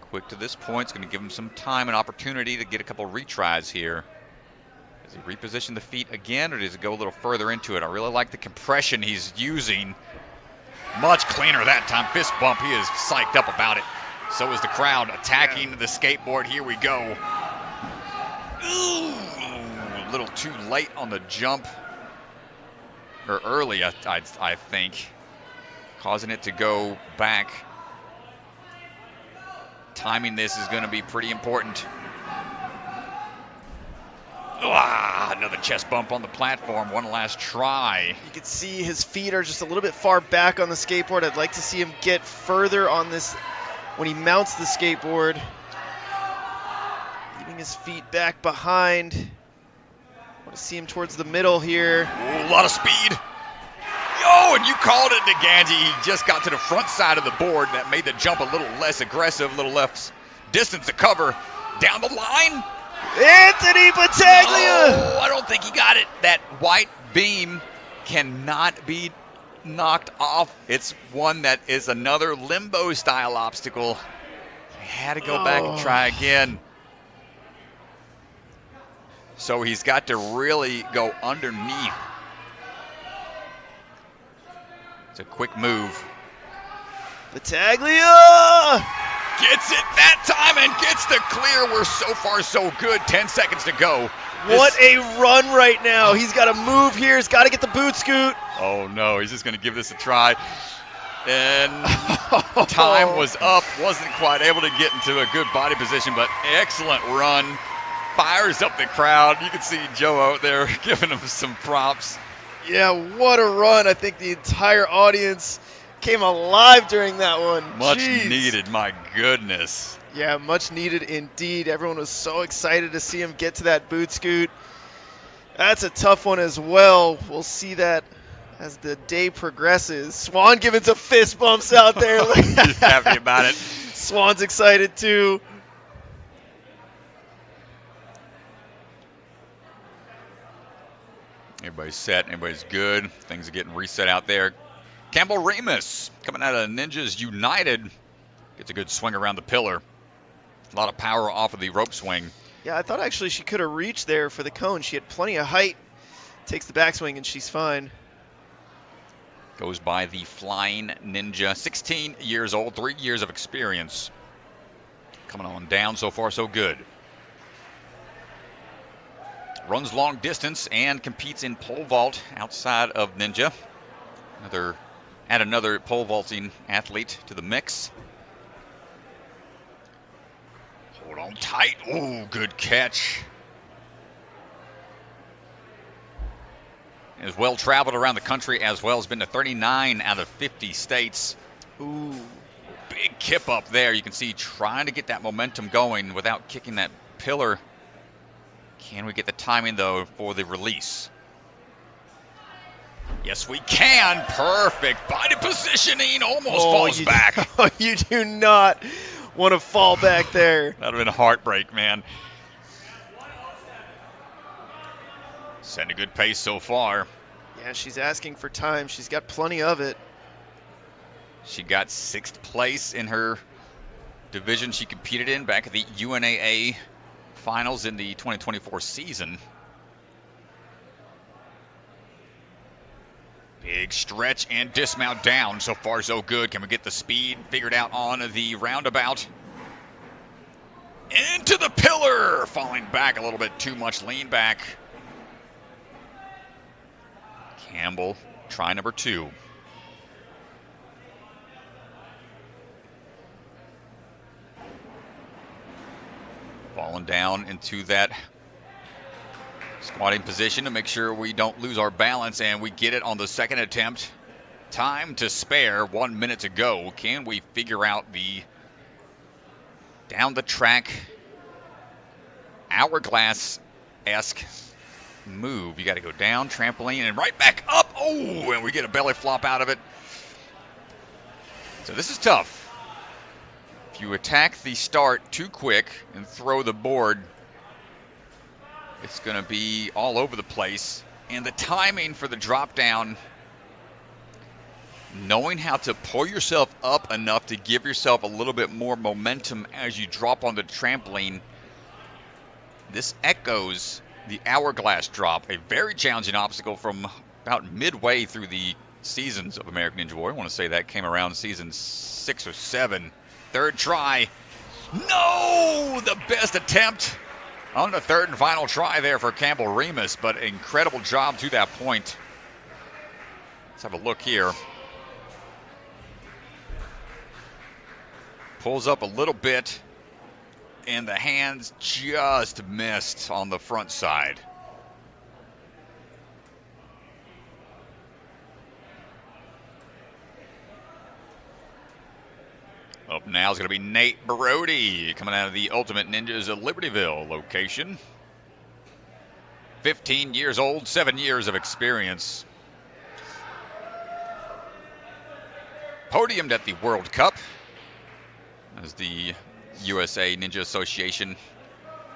Quick to this point, it's going to give him some time and opportunity to get a couple retries here. Does he reposition the feet again, or does he go a little further into it? I really like the compression he's using. Much cleaner that time. Fist bump. He is psyched up about it. So is the crowd attacking the skateboard. Here we go. Ooh, a little too late on the jump. Or early, I think. Causing it to go back. Timing this is going to be pretty important. Another chest bump on the platform. One last try. You can see his feet are just a little bit far back on the skateboard. I'd like to see him get further on this when he mounts the skateboard. Leaving his feet back behind. I want to see him towards the middle here. Ooh, a lot of speed. Oh, and you called it, Nganji. He just got to the front side of the board. That made the jump a little less aggressive, a little less distance to cover. Down the line. Anthony Battaglia! No, I don't think he got it. That white beam cannot be knocked off. It's one that is another limbo-style obstacle. He had to go back and try again. So he's got to really go underneath. It's a quick move. Battaglia! Gets it that time and gets the clear. We're so far so good. 10 seconds to go. What a run right now. He's got to move here. He's got to get the boot scoot. Oh, no. He's just going to give this a try. And time was up. Wasn't quite able to get into a good body position, but excellent run. Fires up the crowd. You can see Joe out there giving him some props. Yeah, what a run. I think the entire audience came alive during that one. Much Jeez. needed, my goodness. Yeah, much needed indeed. Everyone was so excited to see him get to that boot scoot. That's a tough one as well. We'll see that as the day progresses. Swan giving some fist bumps out there. He's happy about it. Swan's excited too. Everybody's set. Everybody's good. Things are getting reset out there. Cambell Remus coming out of Ninjas United. Gets a good swing around the pillar. A lot of power off of the rope swing. Yeah, I thought actually she could have reached there for the cone. She had plenty of height. Takes the backswing and she's fine. Goes by the Flying Ninja. 16 years old, 3 years of experience. Coming on down, so far so good. Runs long distance and competes in pole vault outside of Ninja. Add another pole vaulting athlete to the mix. Hold on tight. Oh, good catch. Is well traveled around the country as well. Has been to 39 out of 50 states. Ooh. Big kip up there. You can see trying to get that momentum going without kicking that pillar. Can we get the timing, though, for the release? Yes, we can. Perfect. Body positioning. Almost falls back. You do not want to fall back there. That would have been a heartbreak, man. Setting a good pace so far. Yeah, she's asking for time. She's got plenty of it. She got 6th place in her division she competed in back at the UNAA finals in the 2024 season. Big stretch and dismount down. So far, so good. Can we get the speed figured out on the roundabout? Into the pillar. Falling back a little bit too much. Lean back. Campbell, try number 2. Falling down into that squatting position to make sure we don't lose our balance, and we get it on the second attempt. Time to spare, 1 minute to go. Can we figure out the down the track hourglass-esque move? You got to go down, trampoline, and right back up. Oh, and we get a belly flop out of it. So this is tough. If you attack the start too quick and throw the board, it's going to be all over the place. And the timing for the drop down, knowing how to pull yourself up enough to give yourself a little bit more momentum as you drop on the trampoline, this echoes the hourglass drop, a very challenging obstacle from about midway through the seasons of American Ninja Warrior. I want to say that came around season 6 or 7. Third try. No! The best attempt on the third and final try there for Campbell Remus, but incredible job to that point. Let's have a look here. Pulls up a little bit, and the hands just missed on the front side. Up now is going to be Nate Brody coming out of the Ultimate Ninjas of Libertyville location. 15 years old, 7 years of experience. podiumed at the World Cup as the USA Ninja Association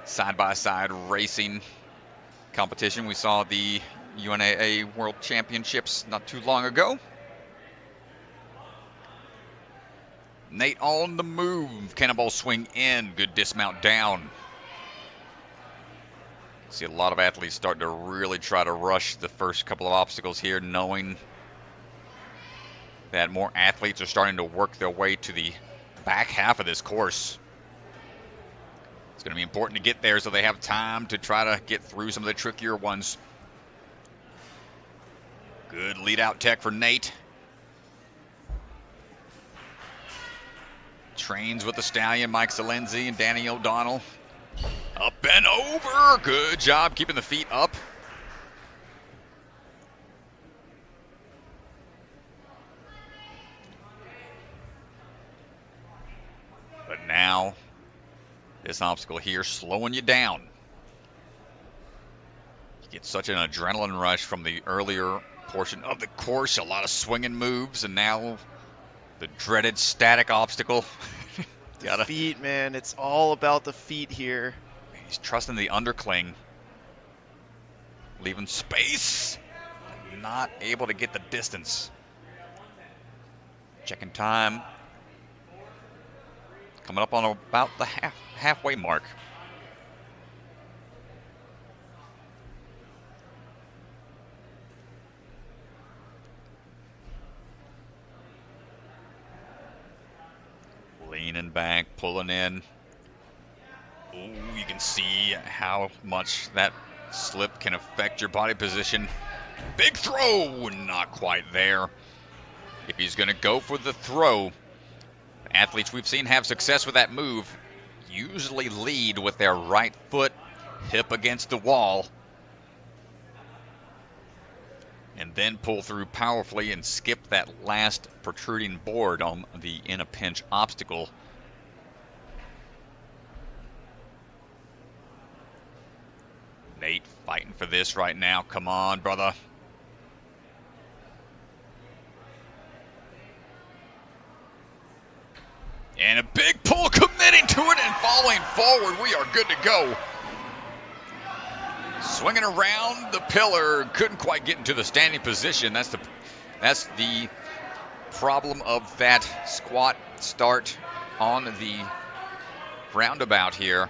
side-by-side racing competition. We saw the UNAA World Championships not too long ago. Nate on the move. Cannonball swing in. Good dismount down. See a lot of athletes starting to really try to rush the first couple of obstacles here, knowing that more athletes are starting to work their way to the back half of this course. It's going to be important to get there so they have time to try to get through some of the trickier ones. Good lead out tech for Nate. Trains with the stallion, Mike Salenzi and Danny O'Donnell. Up and over. Good job keeping the feet up. But now, this obstacle here slowing you down. You get such an adrenaline rush from the earlier portion of the course. A lot of swinging moves, and now the dreaded static obstacle. The feet, man. It's all about the feet here. He's trusting the undercling. Leaving space. Not able to get the distance. Checking time. Coming up on about the halfway mark. Leaning back, pulling in. Ooh, you can see how much that slip can affect your body position. Big throw, not quite there. If he's going to go for the throw, athletes we've seen have success with that move usually lead with their right foot, hip against the wall, and then pull through powerfully and skip that last protruding board on the in a pinch obstacle. Nate fighting for this right now. Come on, brother. And a big pull, committing to it and falling forward. We are good to go. Swinging around the pillar, couldn't quite get into the standing position. That's the problem of that squat start on the roundabout here.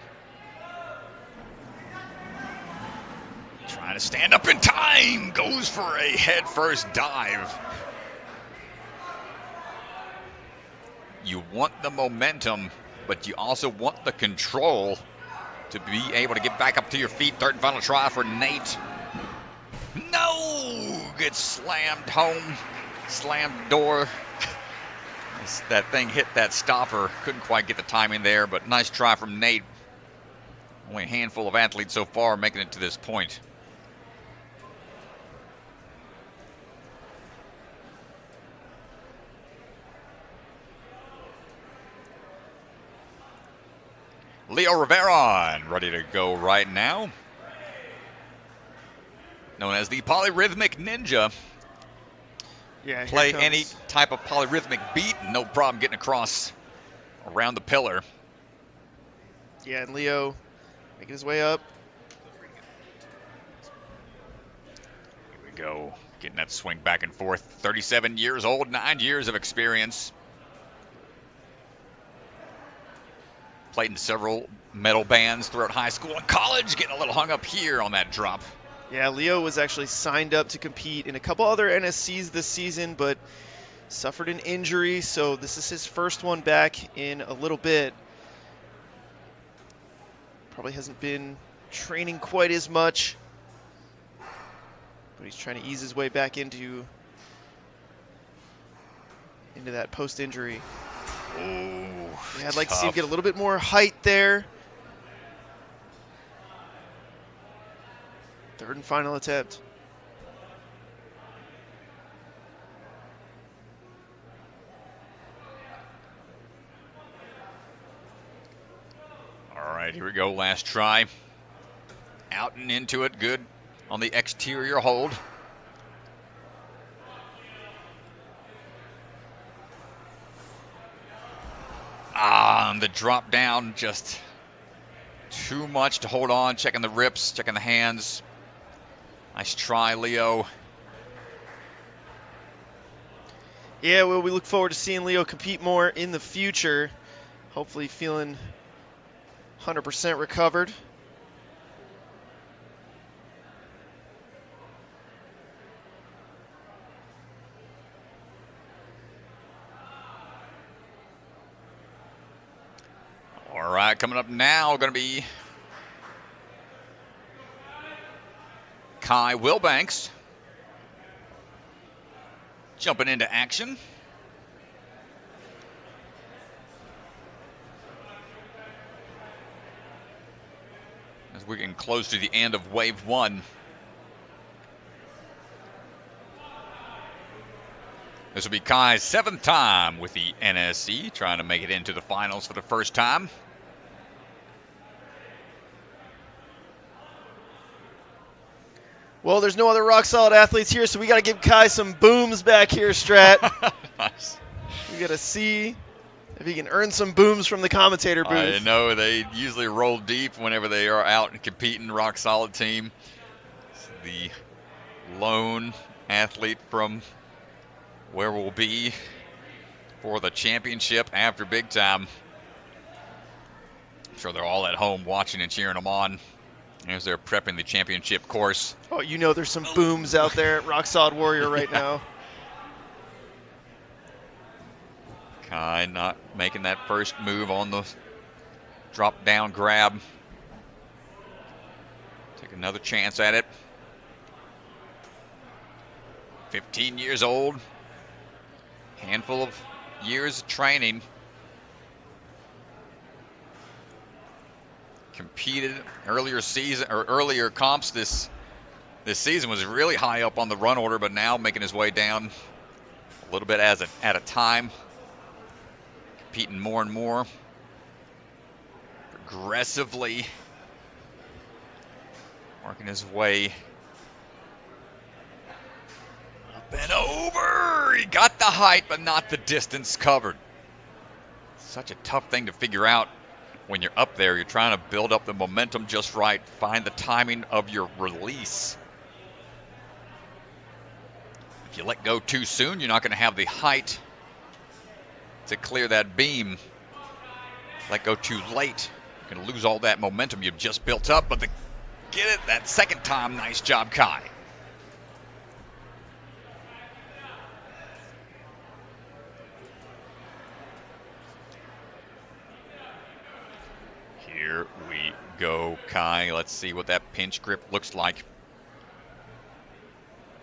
Trying to stand up in time, goes for a head first dive. You want the momentum, but you also want the control to be able to get back up to your feet. Third and final try for Nate. No! Gets slammed home. Slammed door. That thing hit that stopper. Couldn't quite get the timing there, but nice try from Nate. Only a handful of athletes so far making it to this point. Leo Riveron, ready to go right now. Known as the polyrhythmic ninja. Yeah, play any type of polyrhythmic beat, no problem getting across around the pillar. Yeah, and Leo making his way up. Here we go, getting that swing back and forth. 37 years old, 9 years of experience. Played in several metal bands throughout high school and college, getting a little hung up here on that drop. Yeah, Leo was actually signed up to compete in a couple other NSCs this season, but suffered an injury, so this is his first one back in a little bit. Probably hasn't been training quite as much, but he's trying to ease his way back into that post-injury. Ooh, yeah, I'd like to see him get a little bit more height there. Third and final attempt. All right, here we go, last try. Out and into it, good on the exterior hold. On the drop down, just too much to hold on. Checking the rips, checking the hands. Nice try, Leo. Yeah, well, we look forward to seeing Leo compete more in the future. Hopefully feeling 100% recovered. All right, coming up now, going to be Kai Wilbanks jumping into action. As we're getting close to the end of Wave 1. This will be Kai's 7th time with the NSC, trying to make it into the finals for the first time. Well, there's no other rock-solid athletes here, so we got to give Kai some booms back here, Strat. Nice. We got to see if he can earn some booms from the commentator booth. I know they usually roll deep whenever they are out and competing. Rock-solid team. The lone athlete from where we'll be for the championship after big time. I'm sure they're all at home watching and cheering them on as they're prepping the championship course. Oh, you know there's some booms out there at Rock Solid Warrior right now. Kai not making that first move on the drop down grab. Take another chance at it. 15 years old. Handful of years of training. Competed earlier season or earlier comps this season, was really high up on the run order, but now making his way down a little bit at a time. Competing more and more progressively, working his way up and over. He got the height, but not the distance covered. Such a tough thing to figure out when you're up there. You're trying to build up the momentum just right, find the timing of your release. If you let go too soon, you're not going to have the height to clear that beam. Let go too late, you're going to lose all that momentum you've just built up. But get it that second time. Nice job, Kai. Here we go, Kai. Let's see what that pinch grip looks like.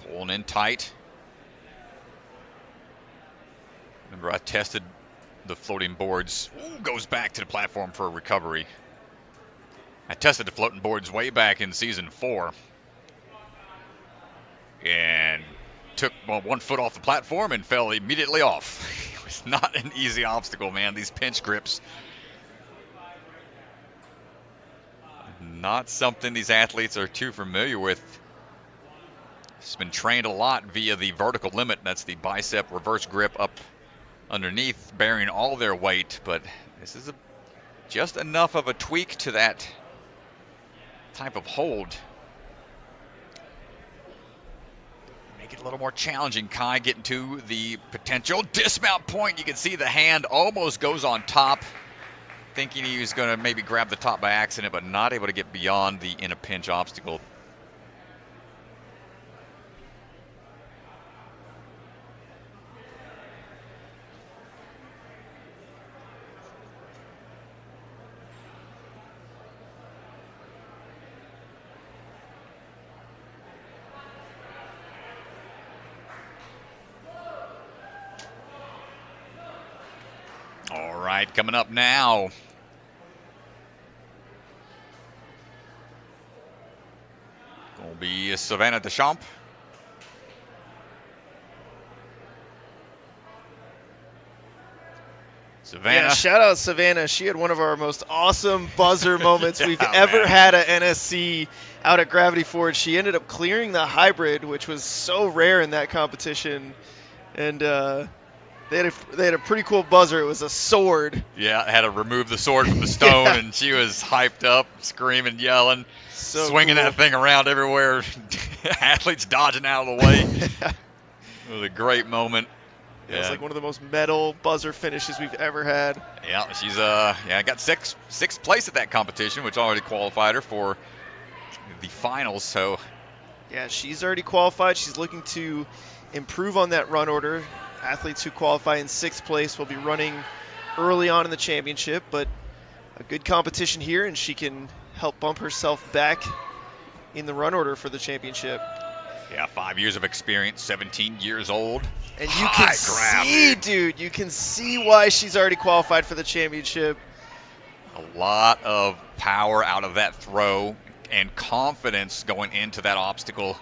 Pulling in tight. Remember, I tested the floating boards. Ooh, goes back to the platform for a recovery. I tested the floating boards way back in season 4. And took one foot off the platform and fell immediately off. It was not an easy obstacle, man. These pinch grips. Not something these athletes are too familiar with. It's been trained a lot via the vertical limit. That's the bicep reverse grip up underneath, bearing all their weight. But this is just enough of a tweak to that type of hold. Make it a little more challenging. Kai getting to the potential dismount point. You can see the hand almost goes on top, thinking he was going to maybe grab the top by accident, but not able to get beyond the in a pinch obstacle. All right, coming up now. Will be Savannah Deschamps. Savannah. Yeah, shout out Savannah. She had one of our most awesome buzzer moments we've ever had at NSC out at Gravity Forge. She ended up clearing the hybrid, which was so rare in that competition. And They had a pretty cool buzzer. It was a sword. Yeah, I had to remove the sword from the stone, and she was hyped up, screaming, yelling, swinging cool. that thing around everywhere. Athletes dodging out of the way. It was a great moment. It was like one of the most metal buzzer finishes we've ever had. Yeah, she's got sixth place at that competition, which already qualified her for the finals. So yeah, she's already qualified. She's looking to improve on that run order. Athletes who qualify in 6th place will be running early on in the championship, but a good competition here, and she can help bump herself back in the run order for the championship. Yeah, 5 years of experience, 17 years old. And you can see, dude, you can see why she's already qualified for the championship. A lot of power out of that throw and confidence going into that obstacle.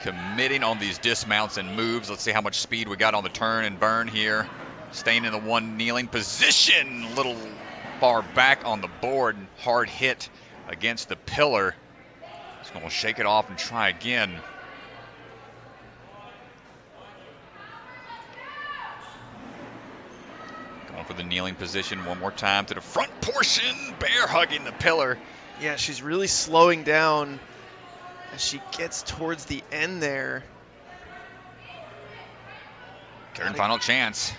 Committing on these dismounts and moves. Let's see how much speed we got on the turn and burn here. Staying in the one kneeling position. A little far back on the board. Hard hit against the pillar. Just going to shake it off and try again. Going for the kneeling position one more time to the front portion. Bear hugging the pillar. Yeah, she's really slowing down as she gets towards the end there. Third and final chance.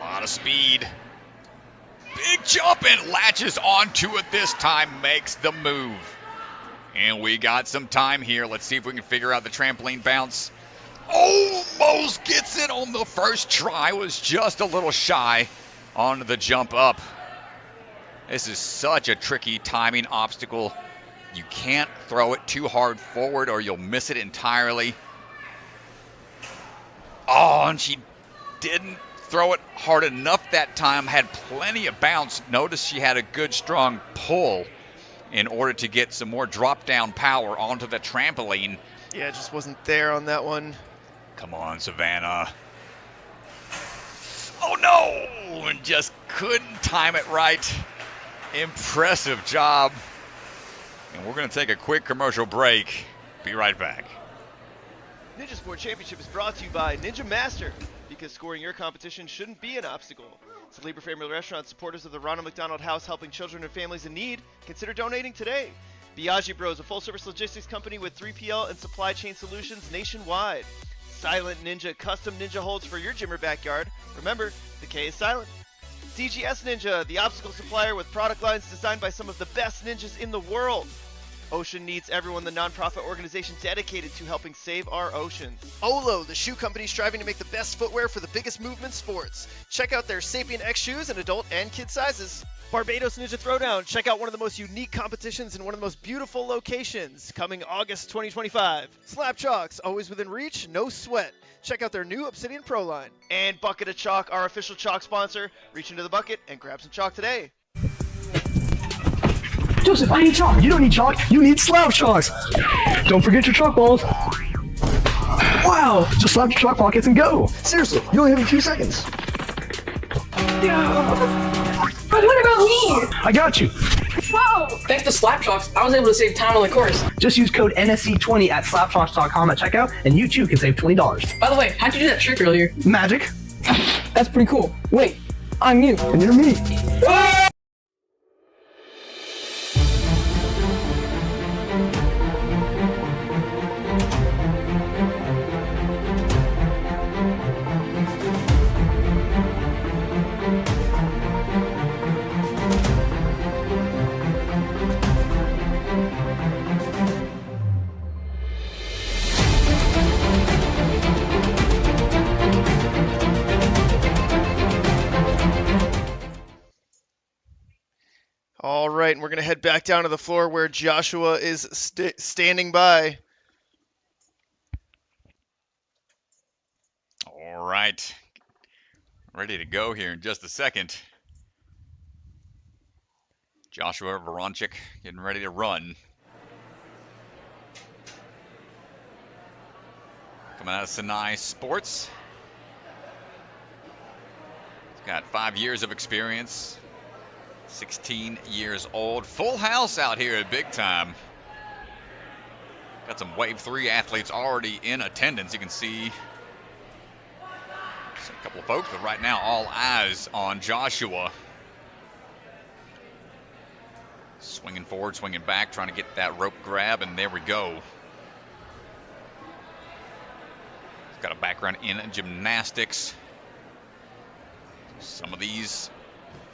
A lot of speed. Big jump and latches onto it this time, makes the move. And we got some time here. Let's see if we can figure out the trampoline bounce. Almost gets it on the first try. Was just a little shy on the jump up. This is such a tricky timing obstacle. You can't throw it too hard forward or you'll miss it entirely. Oh, and she didn't throw it hard enough that time. Had plenty of bounce. Notice she had a good strong pull in order to get some more drop down power onto the trampoline. Yeah, it just wasn't there on that one. Come on, Savannah. Oh no! And just couldn't time it right. Impressive job. And we're going to take a quick commercial break. Be right back. Ninja Sport Championship is brought to you by Ninja Master, because scoring your competition shouldn't be an obstacle. Celebre Family Restaurant, supporters of the Ronald McDonald House, helping children and families in need. Consider donating today. Biagi Bros, a full-service logistics company with 3PL and supply chain solutions nationwide. Silent Ninja, custom ninja holds for your gym or backyard. Remember, the K is silent. DGS Ninja, the obstacle supplier with product lines designed by some of the best ninjas in the world. Ocean Needs Everyone, the nonprofit organization dedicated to helping save our oceans. Olo, the shoe company striving to make the best footwear for the biggest movement sports. Check out their Sapien X shoes in adult and kid sizes. Barbados Ninja Throwdown, check out one of the most unique competitions in one of the most beautiful locations, coming August 2025. Slap Chalks, always within reach, no sweat. Check out their new Obsidian Pro line. And Bucket of Chalk, our official chalk sponsor. Reach into the bucket and grab some chalk today. Joseph, I need chalk. You don't need chalk. You need slab chalks. Don't forget your chalk balls. Wow, just slap your chalk pockets and go. Seriously, you only have a few seconds. But what about me? I got you. Whoa! Thanks to Slapchalks, I was able to save time on the course. Just use code NSC20 at slapchalks.com at checkout, and you too can save $20. By the way, how'd you do that trick earlier? Magic. That's pretty cool. Wait, I'm you. And you're me. All right, and we're going to head back down to the floor where Joshua is standing by. All right. Ready to go here in just a second. Joshua Veronchik getting ready to run. Coming out of Sinai Sports. He's got 5 years of experience. 16 years old. Full house out here at Big Time. Got some Wave 3 athletes already in attendance. You can see a couple of folks, but right now all eyes on Joshua. Swinging forward, swinging back, trying to get that rope grab, and there we go. He's got a background in gymnastics. Some of these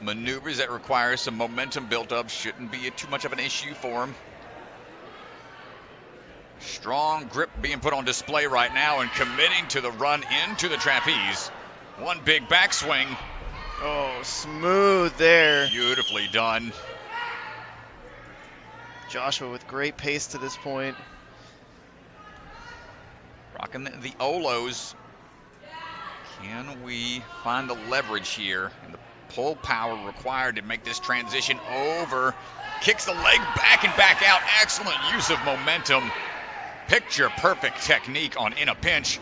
maneuvers that require some momentum built up shouldn't be too much of an issue for him. Strong grip being put on display right now and committing to the run into the trapeze. One big backswing. Oh, smooth there. Beautifully done. Joshua with great pace to this point. Rocking the Olos. Can we find the leverage here and the pull power required to make this transition over? Kicks the leg back and back out. Excellent use of momentum. Picture perfect technique on In a Pinch.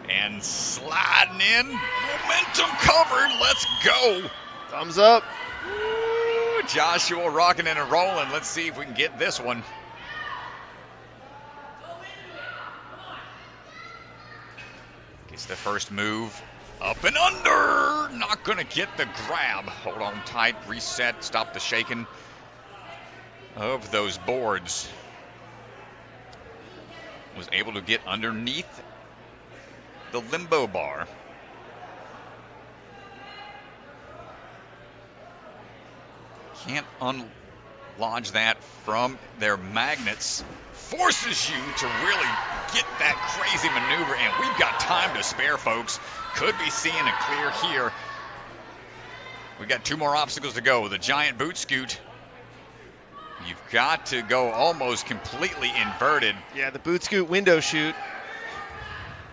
And sliding in. Momentum covered. Let's go. Thumbs up. Ooh, Joshua rocking and rolling. Let's see if we can get this one. Gets the first move. Up and under. Not going to get the grab. Hold on tight. Reset. Stop the shaking of those boards. Was able to get underneath the limbo bar. Can't unlodge that from their magnets. Forces you to really get that crazy maneuver, and we've got time to spare, folks. Could be seeing a clear here. We've got 2 more obstacles to go. The giant boot scoot. You've got to go almost completely inverted. Yeah, the boot scoot window shoot.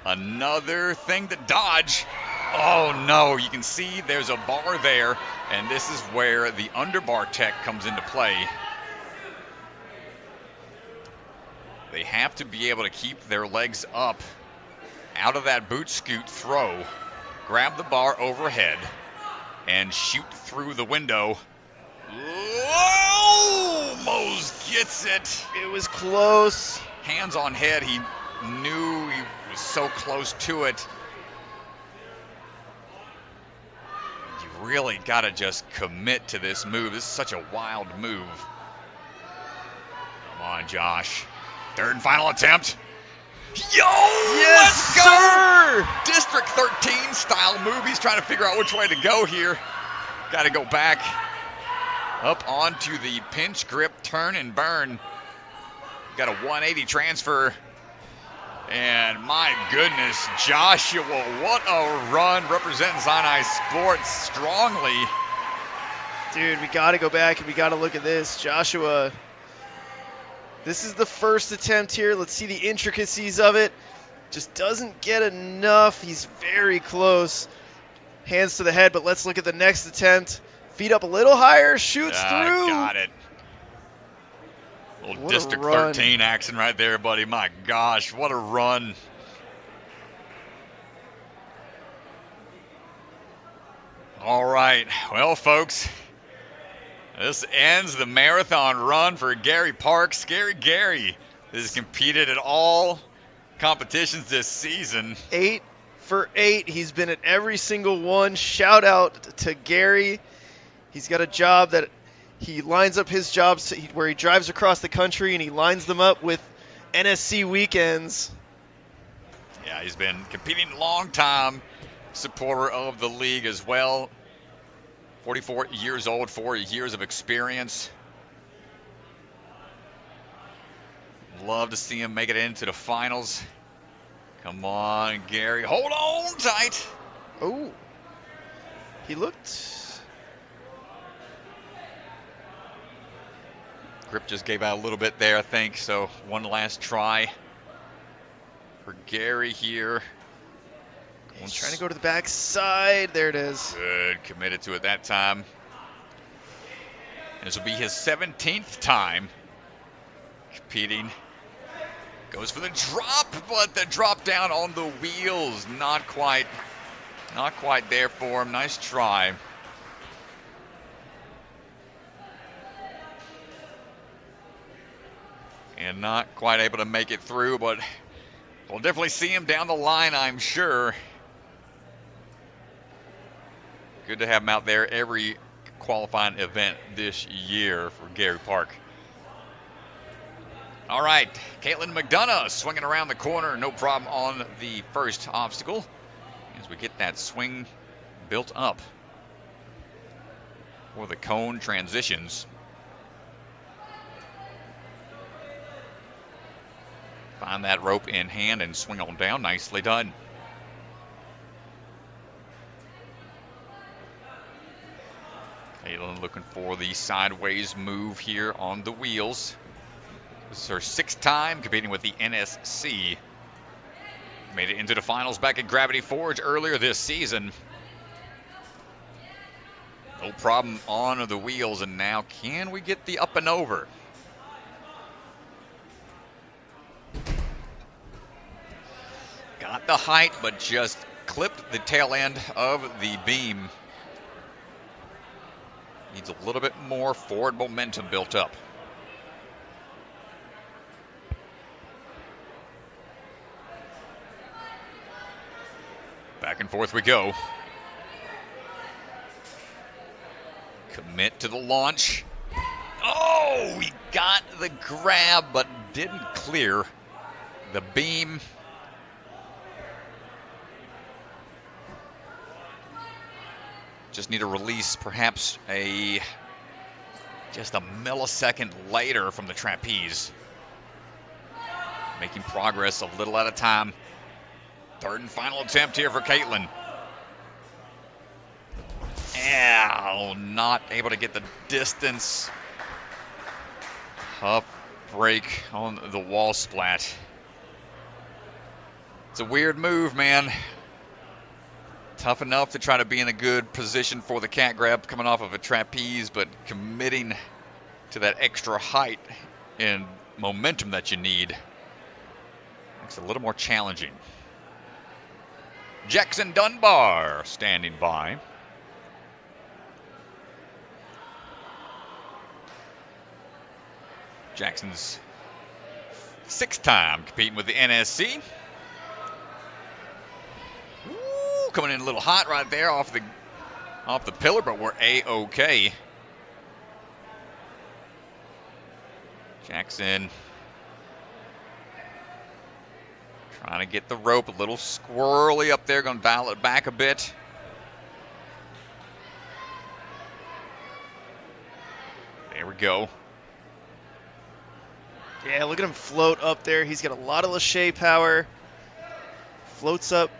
Another thing to dodge. Oh no, you can see there's a bar there, and this is where the underbar tech comes into play. They have to be able to keep their legs up out of that boot scoot throw, grab the bar overhead, and shoot through the window. Almost gets it. It was close. Hands on head. He knew he was so close to it. You really got to just commit to this move. This is such a wild move. Come on, Josh. Third and final attempt. Yo! Yes, Let's go! sir! District 13 style move. He's trying to figure out which way to go here. Got to go back up onto the pinch grip, turn and burn. Got a 180 transfer. And my goodness, Joshua, what a run representing Sinai Sports strongly. Dude, we got to go back and we got to look at this. Joshua, this is the first attempt here. Let's see the intricacies of it. Just doesn't get enough. He's very close. Hands to the head, but let's look at the next attempt. Feet up a little higher, shoots through. Got it. Little What District a run. 13 action right there, buddy. My gosh, what a run. All right, well, folks, this ends the marathon run for Gary Parks. Scary Gary has competed at all competitions this season. 8 for 8. He's been at every single one. Shout out to Gary. He's got a job that he lines up his jobs where he drives across the country and he lines them up with NSC weekends. Yeah, he's been competing a long time, supporter of the league as well. 44 years old, 4 years of experience. Love to see him make it into the finals. Come on, Gary. Hold on tight. Oh, he looked... Grip just gave out a little bit there, I think. So one last try for Gary here. He's trying to go to the backside. There it is. Good, committed to it that time. This will be his 17th time competing. Goes for the drop, but the drop down on the wheels. Not quite there for him. Nice try. and not quite able to make it through, but we'll definitely see him down the line, I'm sure. Good to have him out there every qualifying event this year for Gary Park. All right, Caitlin McDonough swinging around the corner, no problem on the first obstacle as we get that swing built up for the cone transitions. Find that rope in hand and swing on down. Nicely done. Caitlin looking for the sideways move here on the wheels. This is her 6th time competing with the NSC. Made it into the finals back at Gravity Forge earlier this season. No problem on the wheels, and now can we get the up and over? Got the height, but just clipped the tail end of the beam. Needs a little bit more forward momentum built up. Back and forth we go. Commit to the launch. Oh, we got the grab, but didn't clear the beam. Just need a release, perhaps just a millisecond later from the trapeze. Making progress a little at a time. 3rd and final attempt here for Caitlin. Yeah, not able to get the distance. Tough break on the wall splat. It's a weird move, man. Tough enough to try to be in a good position for the cat grab coming off of a trapeze, but committing to that extra height and momentum that you need makes it a little more challenging. Jackson Dunbar standing by. Jackson's 6th time competing with the NSC. Ooh, coming in a little hot right there off the pillar, but we're A-okay. Jackson trying to get the rope, a little squirrely up there, going to dial it back a bit. There we go. Yeah, look at him float up there. He's got a lot of lâché power. Floats up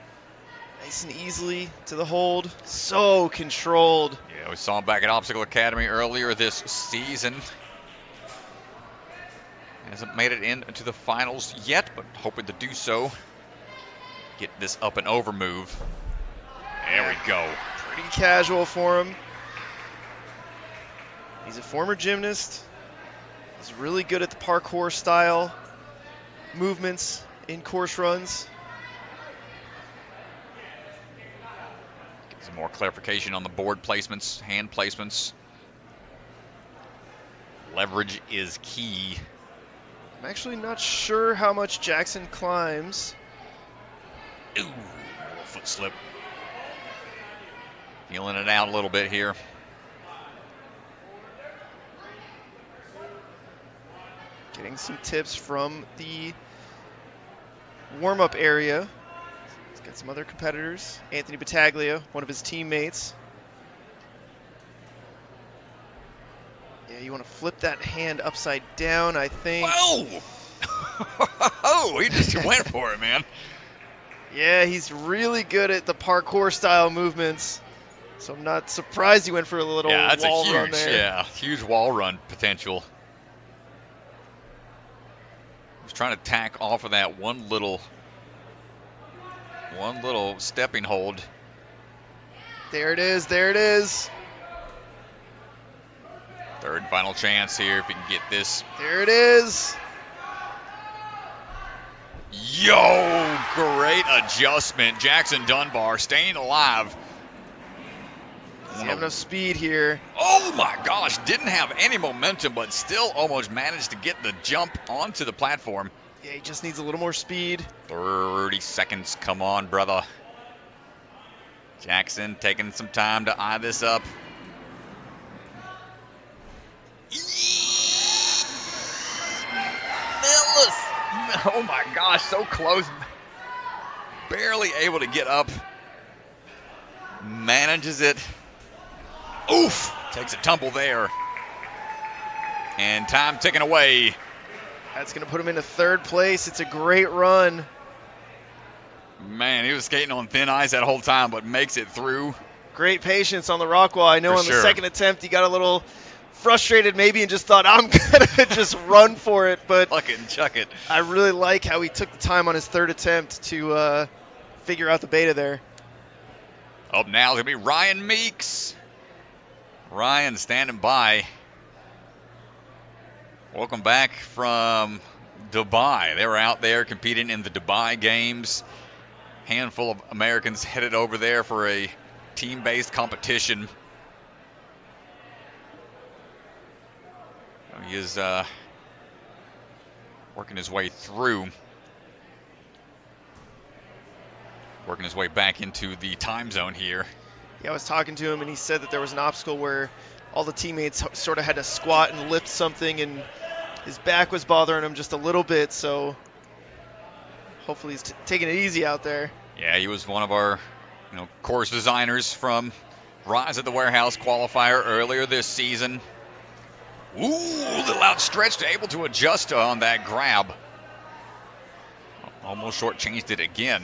nice and easily to the hold. So controlled. Yeah, we saw him back at Obstacle Academy earlier this season. Hasn't made it into the finals yet, but hoping to do so. Get this up and over move. There we go. Pretty casual for him. He's a former gymnast. He's really good at the parkour style movements in course runs. Get some more clarification on the board placements, hand placements. Leverage is key. I'm actually not sure how much Jackson climbs. Ooh, foot slip. Feeling it out a little bit here. Getting some tips from the warm-up area. He's got some other competitors. Anthony Battaglia, one of his teammates. Yeah, you want to flip that hand upside down, I think. Whoa! Oh, he just went for it, man. Yeah, he's really good at the parkour style movements. So I'm not surprised he went for a little wall run there. Yeah, huge wall run potential. He was trying to tack off of that one little stepping hold. There it is, there it is. 3rd and final chance here if we can get this. There it is. Yo, great adjustment. Jackson Dunbar staying alive Does he have enough speed here? Oh my gosh, didn't have any momentum, but still almost managed to get the jump onto the platform. Yeah, he just needs a little more speed. 30 seconds, come on, brother. Jackson taking some time to eye this up. Oh my gosh, so close. Barely able to get up. Manages it. Oof! Takes a tumble there. And time ticking away. That's going to put him into third place. It's a great run. Man, he was skating on thin ice that whole time, but makes it through. Great patience on the rock wall. I know For on sure. the second attempt he got a little frustrated maybe and just thought, I'm going to just run for it. But Pluck it and chuck it. I really like how he took the time on his third attempt to figure out the beta there. Up now is going to be Ryan Meeks. Ryan standing by. Welcome back from Dubai. They were out there competing in the Dubai Games. Handful of Americans headed over there for a team-based competition. He is working his way through. Working his way back into the time zone here. Yeah, I was talking to him, and he said that there was an obstacle where all the teammates sort of had to squat and lift something, and his back was bothering him just a little bit, so hopefully he's taking it easy out there. Yeah, he was one of our course designers from Rise at the Warehouse qualifier earlier this season. Ooh, a little outstretched, able to adjust on that grab. Almost shortchanged it again.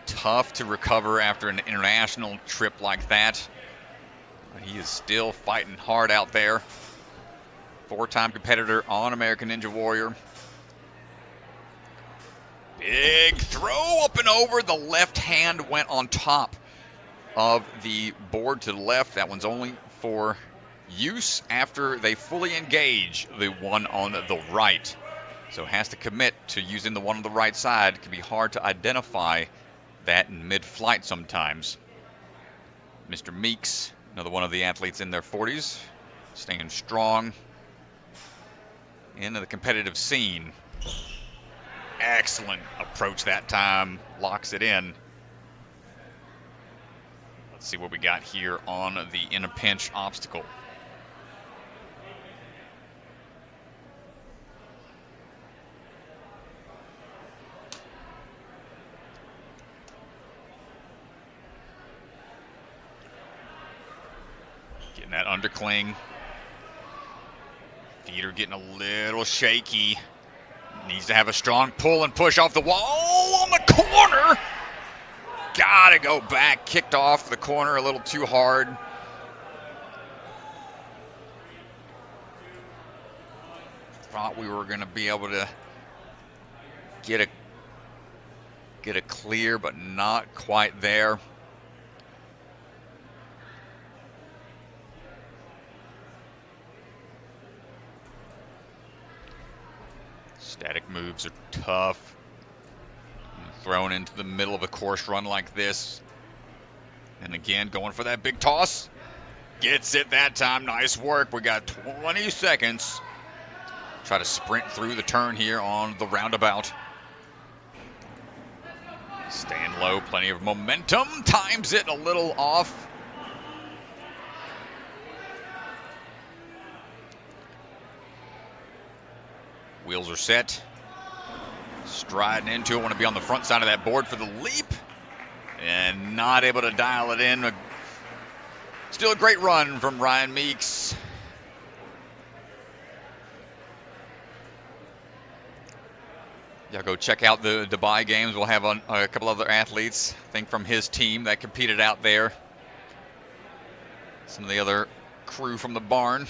Tough to recover after an international trip like that. But he is still fighting hard out there. 4-time competitor on American Ninja Warrior. Big throw up and over. The left hand went on top of the board to the left. That one's only for use after they fully engage the one on the right. So has to commit to using the one on the right side. It can be hard to identify that in mid-flight sometimes. Mr. Meeks, another one of the athletes in their 40s, staying strong into the competitive scene. Excellent approach that time, locks it in. Let's see what we got here on the in a pinch obstacle. Getting that undercling. Feet are getting a little shaky. Needs to have a strong pull and push off the wall. Oh, on the corner. Gotta go back. Kicked off the corner a little too hard. Thought we were going to be able to get a clear, but not quite there. Static moves are tough. Thrown into the middle of a course run like this. And again, going for that big toss. Gets it that time. Nice work. We got 20 seconds. Try to sprint through the turn here on the roundabout. Staying low. Plenty of momentum. Times it a little off. Wheels are set. Striding into it. Want to be on the front side of that board for the leap. And not able to dial it in. Still a great run from Ryan Meeks. Yeah, go check out the Dubai Games. We'll have a couple other athletes, I think, from his team that competed out there. Some of the other crew from the barn.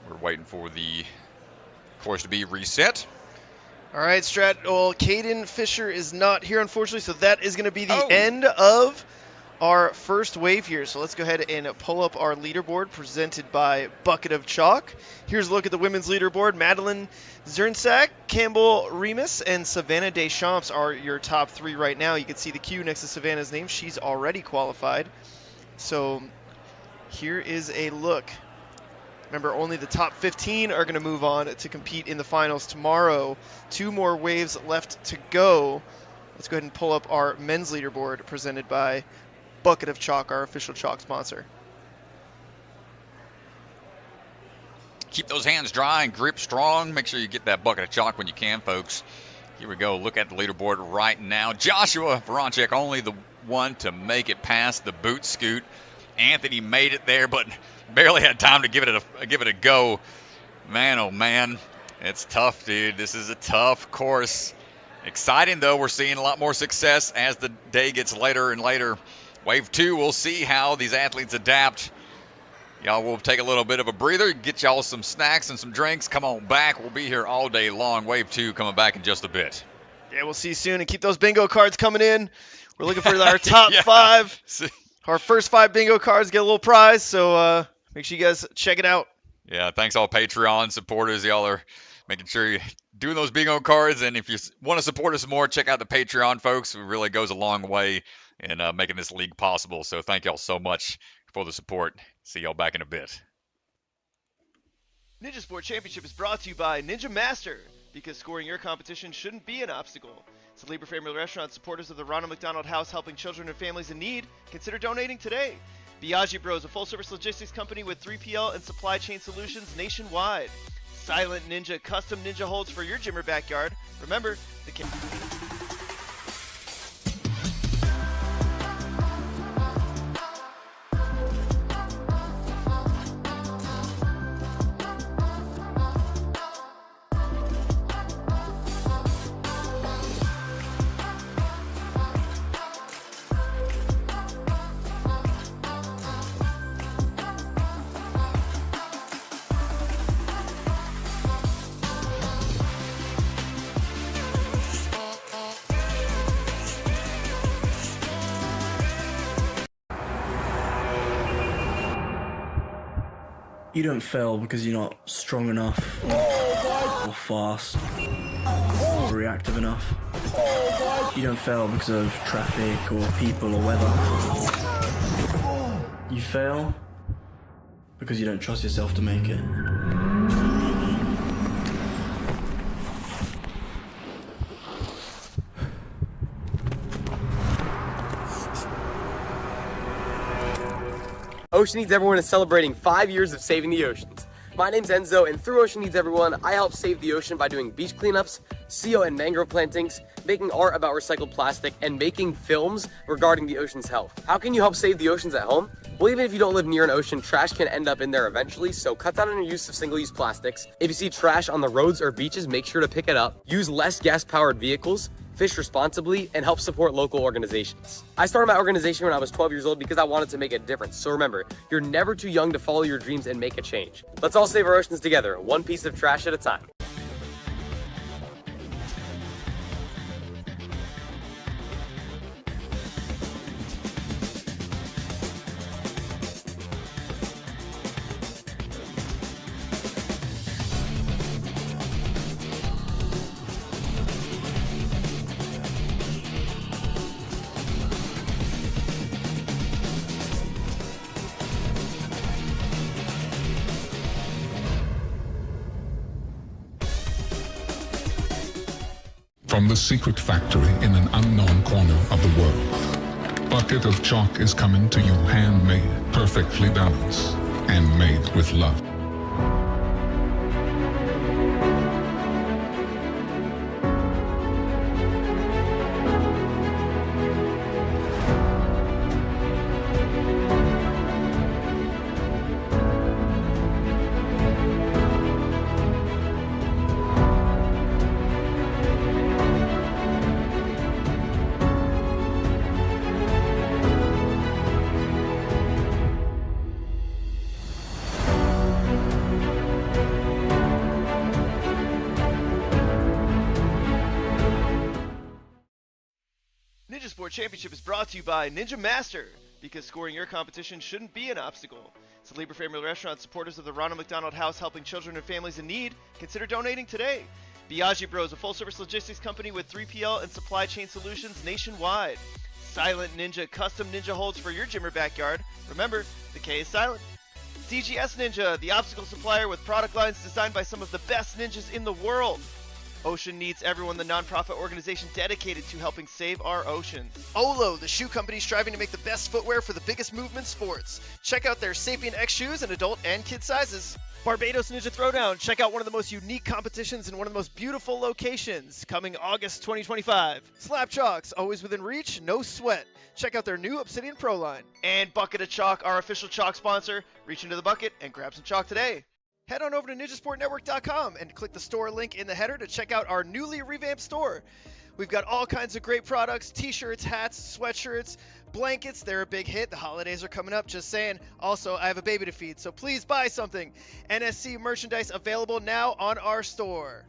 We're waiting for the course to be reset. All right, Strat. Well, Caden Fischer is not here, unfortunately, so that is going to be the end of our first wave here. So let's go ahead and pull up our leaderboard presented by Bucket of Chalk. Here's a look at the women's leaderboard. Madleen Zirnsak, Cambell Remus, and Savannah Deschamps are your top 3 right now. You can see the Q next to Savannah's name. She's already qualified. So here is a look. Remember, only the top 15 are going to move on to compete in the finals tomorrow. 2 more waves left to go. Let's go ahead and pull up our men's leaderboard presented by Bucket of Chalk, our official chalk sponsor. Keep those hands dry and grip strong. Make sure you get that bucket of chalk when you can, folks. Here we go. Look at the leaderboard right now. Joshua Voronchik, only the one to make it past the boot scoot. Anthony made it there, but barely had time to give it a go. Man, oh man, it's tough, dude. This is a tough course. Exciting though. We're seeing a lot more success as the day gets later and later. Wave 2, we'll see how these athletes adapt. Y'all will take a little bit of a breather, get y'all some snacks and some drinks. Come on back. We'll be here all day long. Wave 2 coming back in just a bit. Yeah, we'll see you soon. And keep those bingo cards coming in. We're looking for our top 5. Our first 5 bingo cards get a little prize, so make sure you guys check it out. Yeah, thanks all Patreon supporters. Y'all are making sure you're doing those bingo cards. And if you want to support us more, check out the Patreon, folks. It really goes a long way in making this league possible. So thank y'all so much for the support. See y'all back in a bit. Ninja Sport Championship is brought to you by Ninja Master, because scoring your competition shouldn't be an obstacle. It's a Libra Family Restaurant, supporters of the Ronald McDonald House, helping children and families in need. Consider donating today. Biaggi Bros, a full-service logistics company with 3PL and supply chain solutions nationwide. Silent Ninja, custom ninja holds for your gym or backyard. Remember, the You don't fail because you're not strong enough, or fast, or reactive enough. You don't fail because of traffic, or people, or weather. You fail because you don't trust yourself to make it. Ocean Needs Everyone is celebrating 5 years of saving the oceans. My name's Enzo, and through Ocean Needs Everyone, I help save the ocean by doing beach cleanups, CO and mangrove plantings, making art about recycled plastic, and making films regarding the ocean's health. How can you help save the oceans at home? Well, even if you don't live near an ocean, trash can end up in there eventually, so cut down on your use of single-use plastics. If you see trash on the roads or beaches, make sure to pick it up. Use less gas-powered vehicles, fish responsibly, and help support local organizations. I started my organization when I was 12 years old because I wanted to make a difference. So remember, you're never too young to follow your dreams and make a change. Let's all save our oceans together, one piece of trash at a time. From the secret factory in an unknown corner of the world, Bucket of Chalk is coming to you handmade, perfectly balanced, and made with love. Ninja Sport Championship is brought to you by Ninja Master, because scoring your competition shouldn't be an obstacle. Salibra Family Restaurant, supporters of the Ronald McDonald House, helping children and families in need. Consider donating today. Biaggi Bros, a full-service logistics company with 3PL and supply chain solutions nationwide. Silent Ninja, custom ninja holds for your gym or backyard. Remember, the K is silent. DGS Ninja, the obstacle supplier with product lines designed by some of the best ninjas in the world. Ocean Needs Everyone, the nonprofit organization dedicated to helping save our oceans. Olo, the shoe company striving to make the best footwear for the biggest movement sports. Check out their Sapien X shoes in adult and kid sizes. Barbados Ninja Throwdown, check out one of the most unique competitions in one of the most beautiful locations, coming August 2025. Slap Chalks, always within reach, no sweat. Check out their new Obsidian Pro line. And Bucket of Chalk, our official chalk sponsor. Reach into the bucket and grab some chalk today. Head on over to ninjasportnetwork.com and click the store link in the header to check out our newly revamped store. We've got all kinds of great products, t-shirts, hats, sweatshirts, blankets. They're a big hit. The holidays are coming up, just saying. Also, I have a baby to feed, so please buy something. NSC merchandise available now on our store.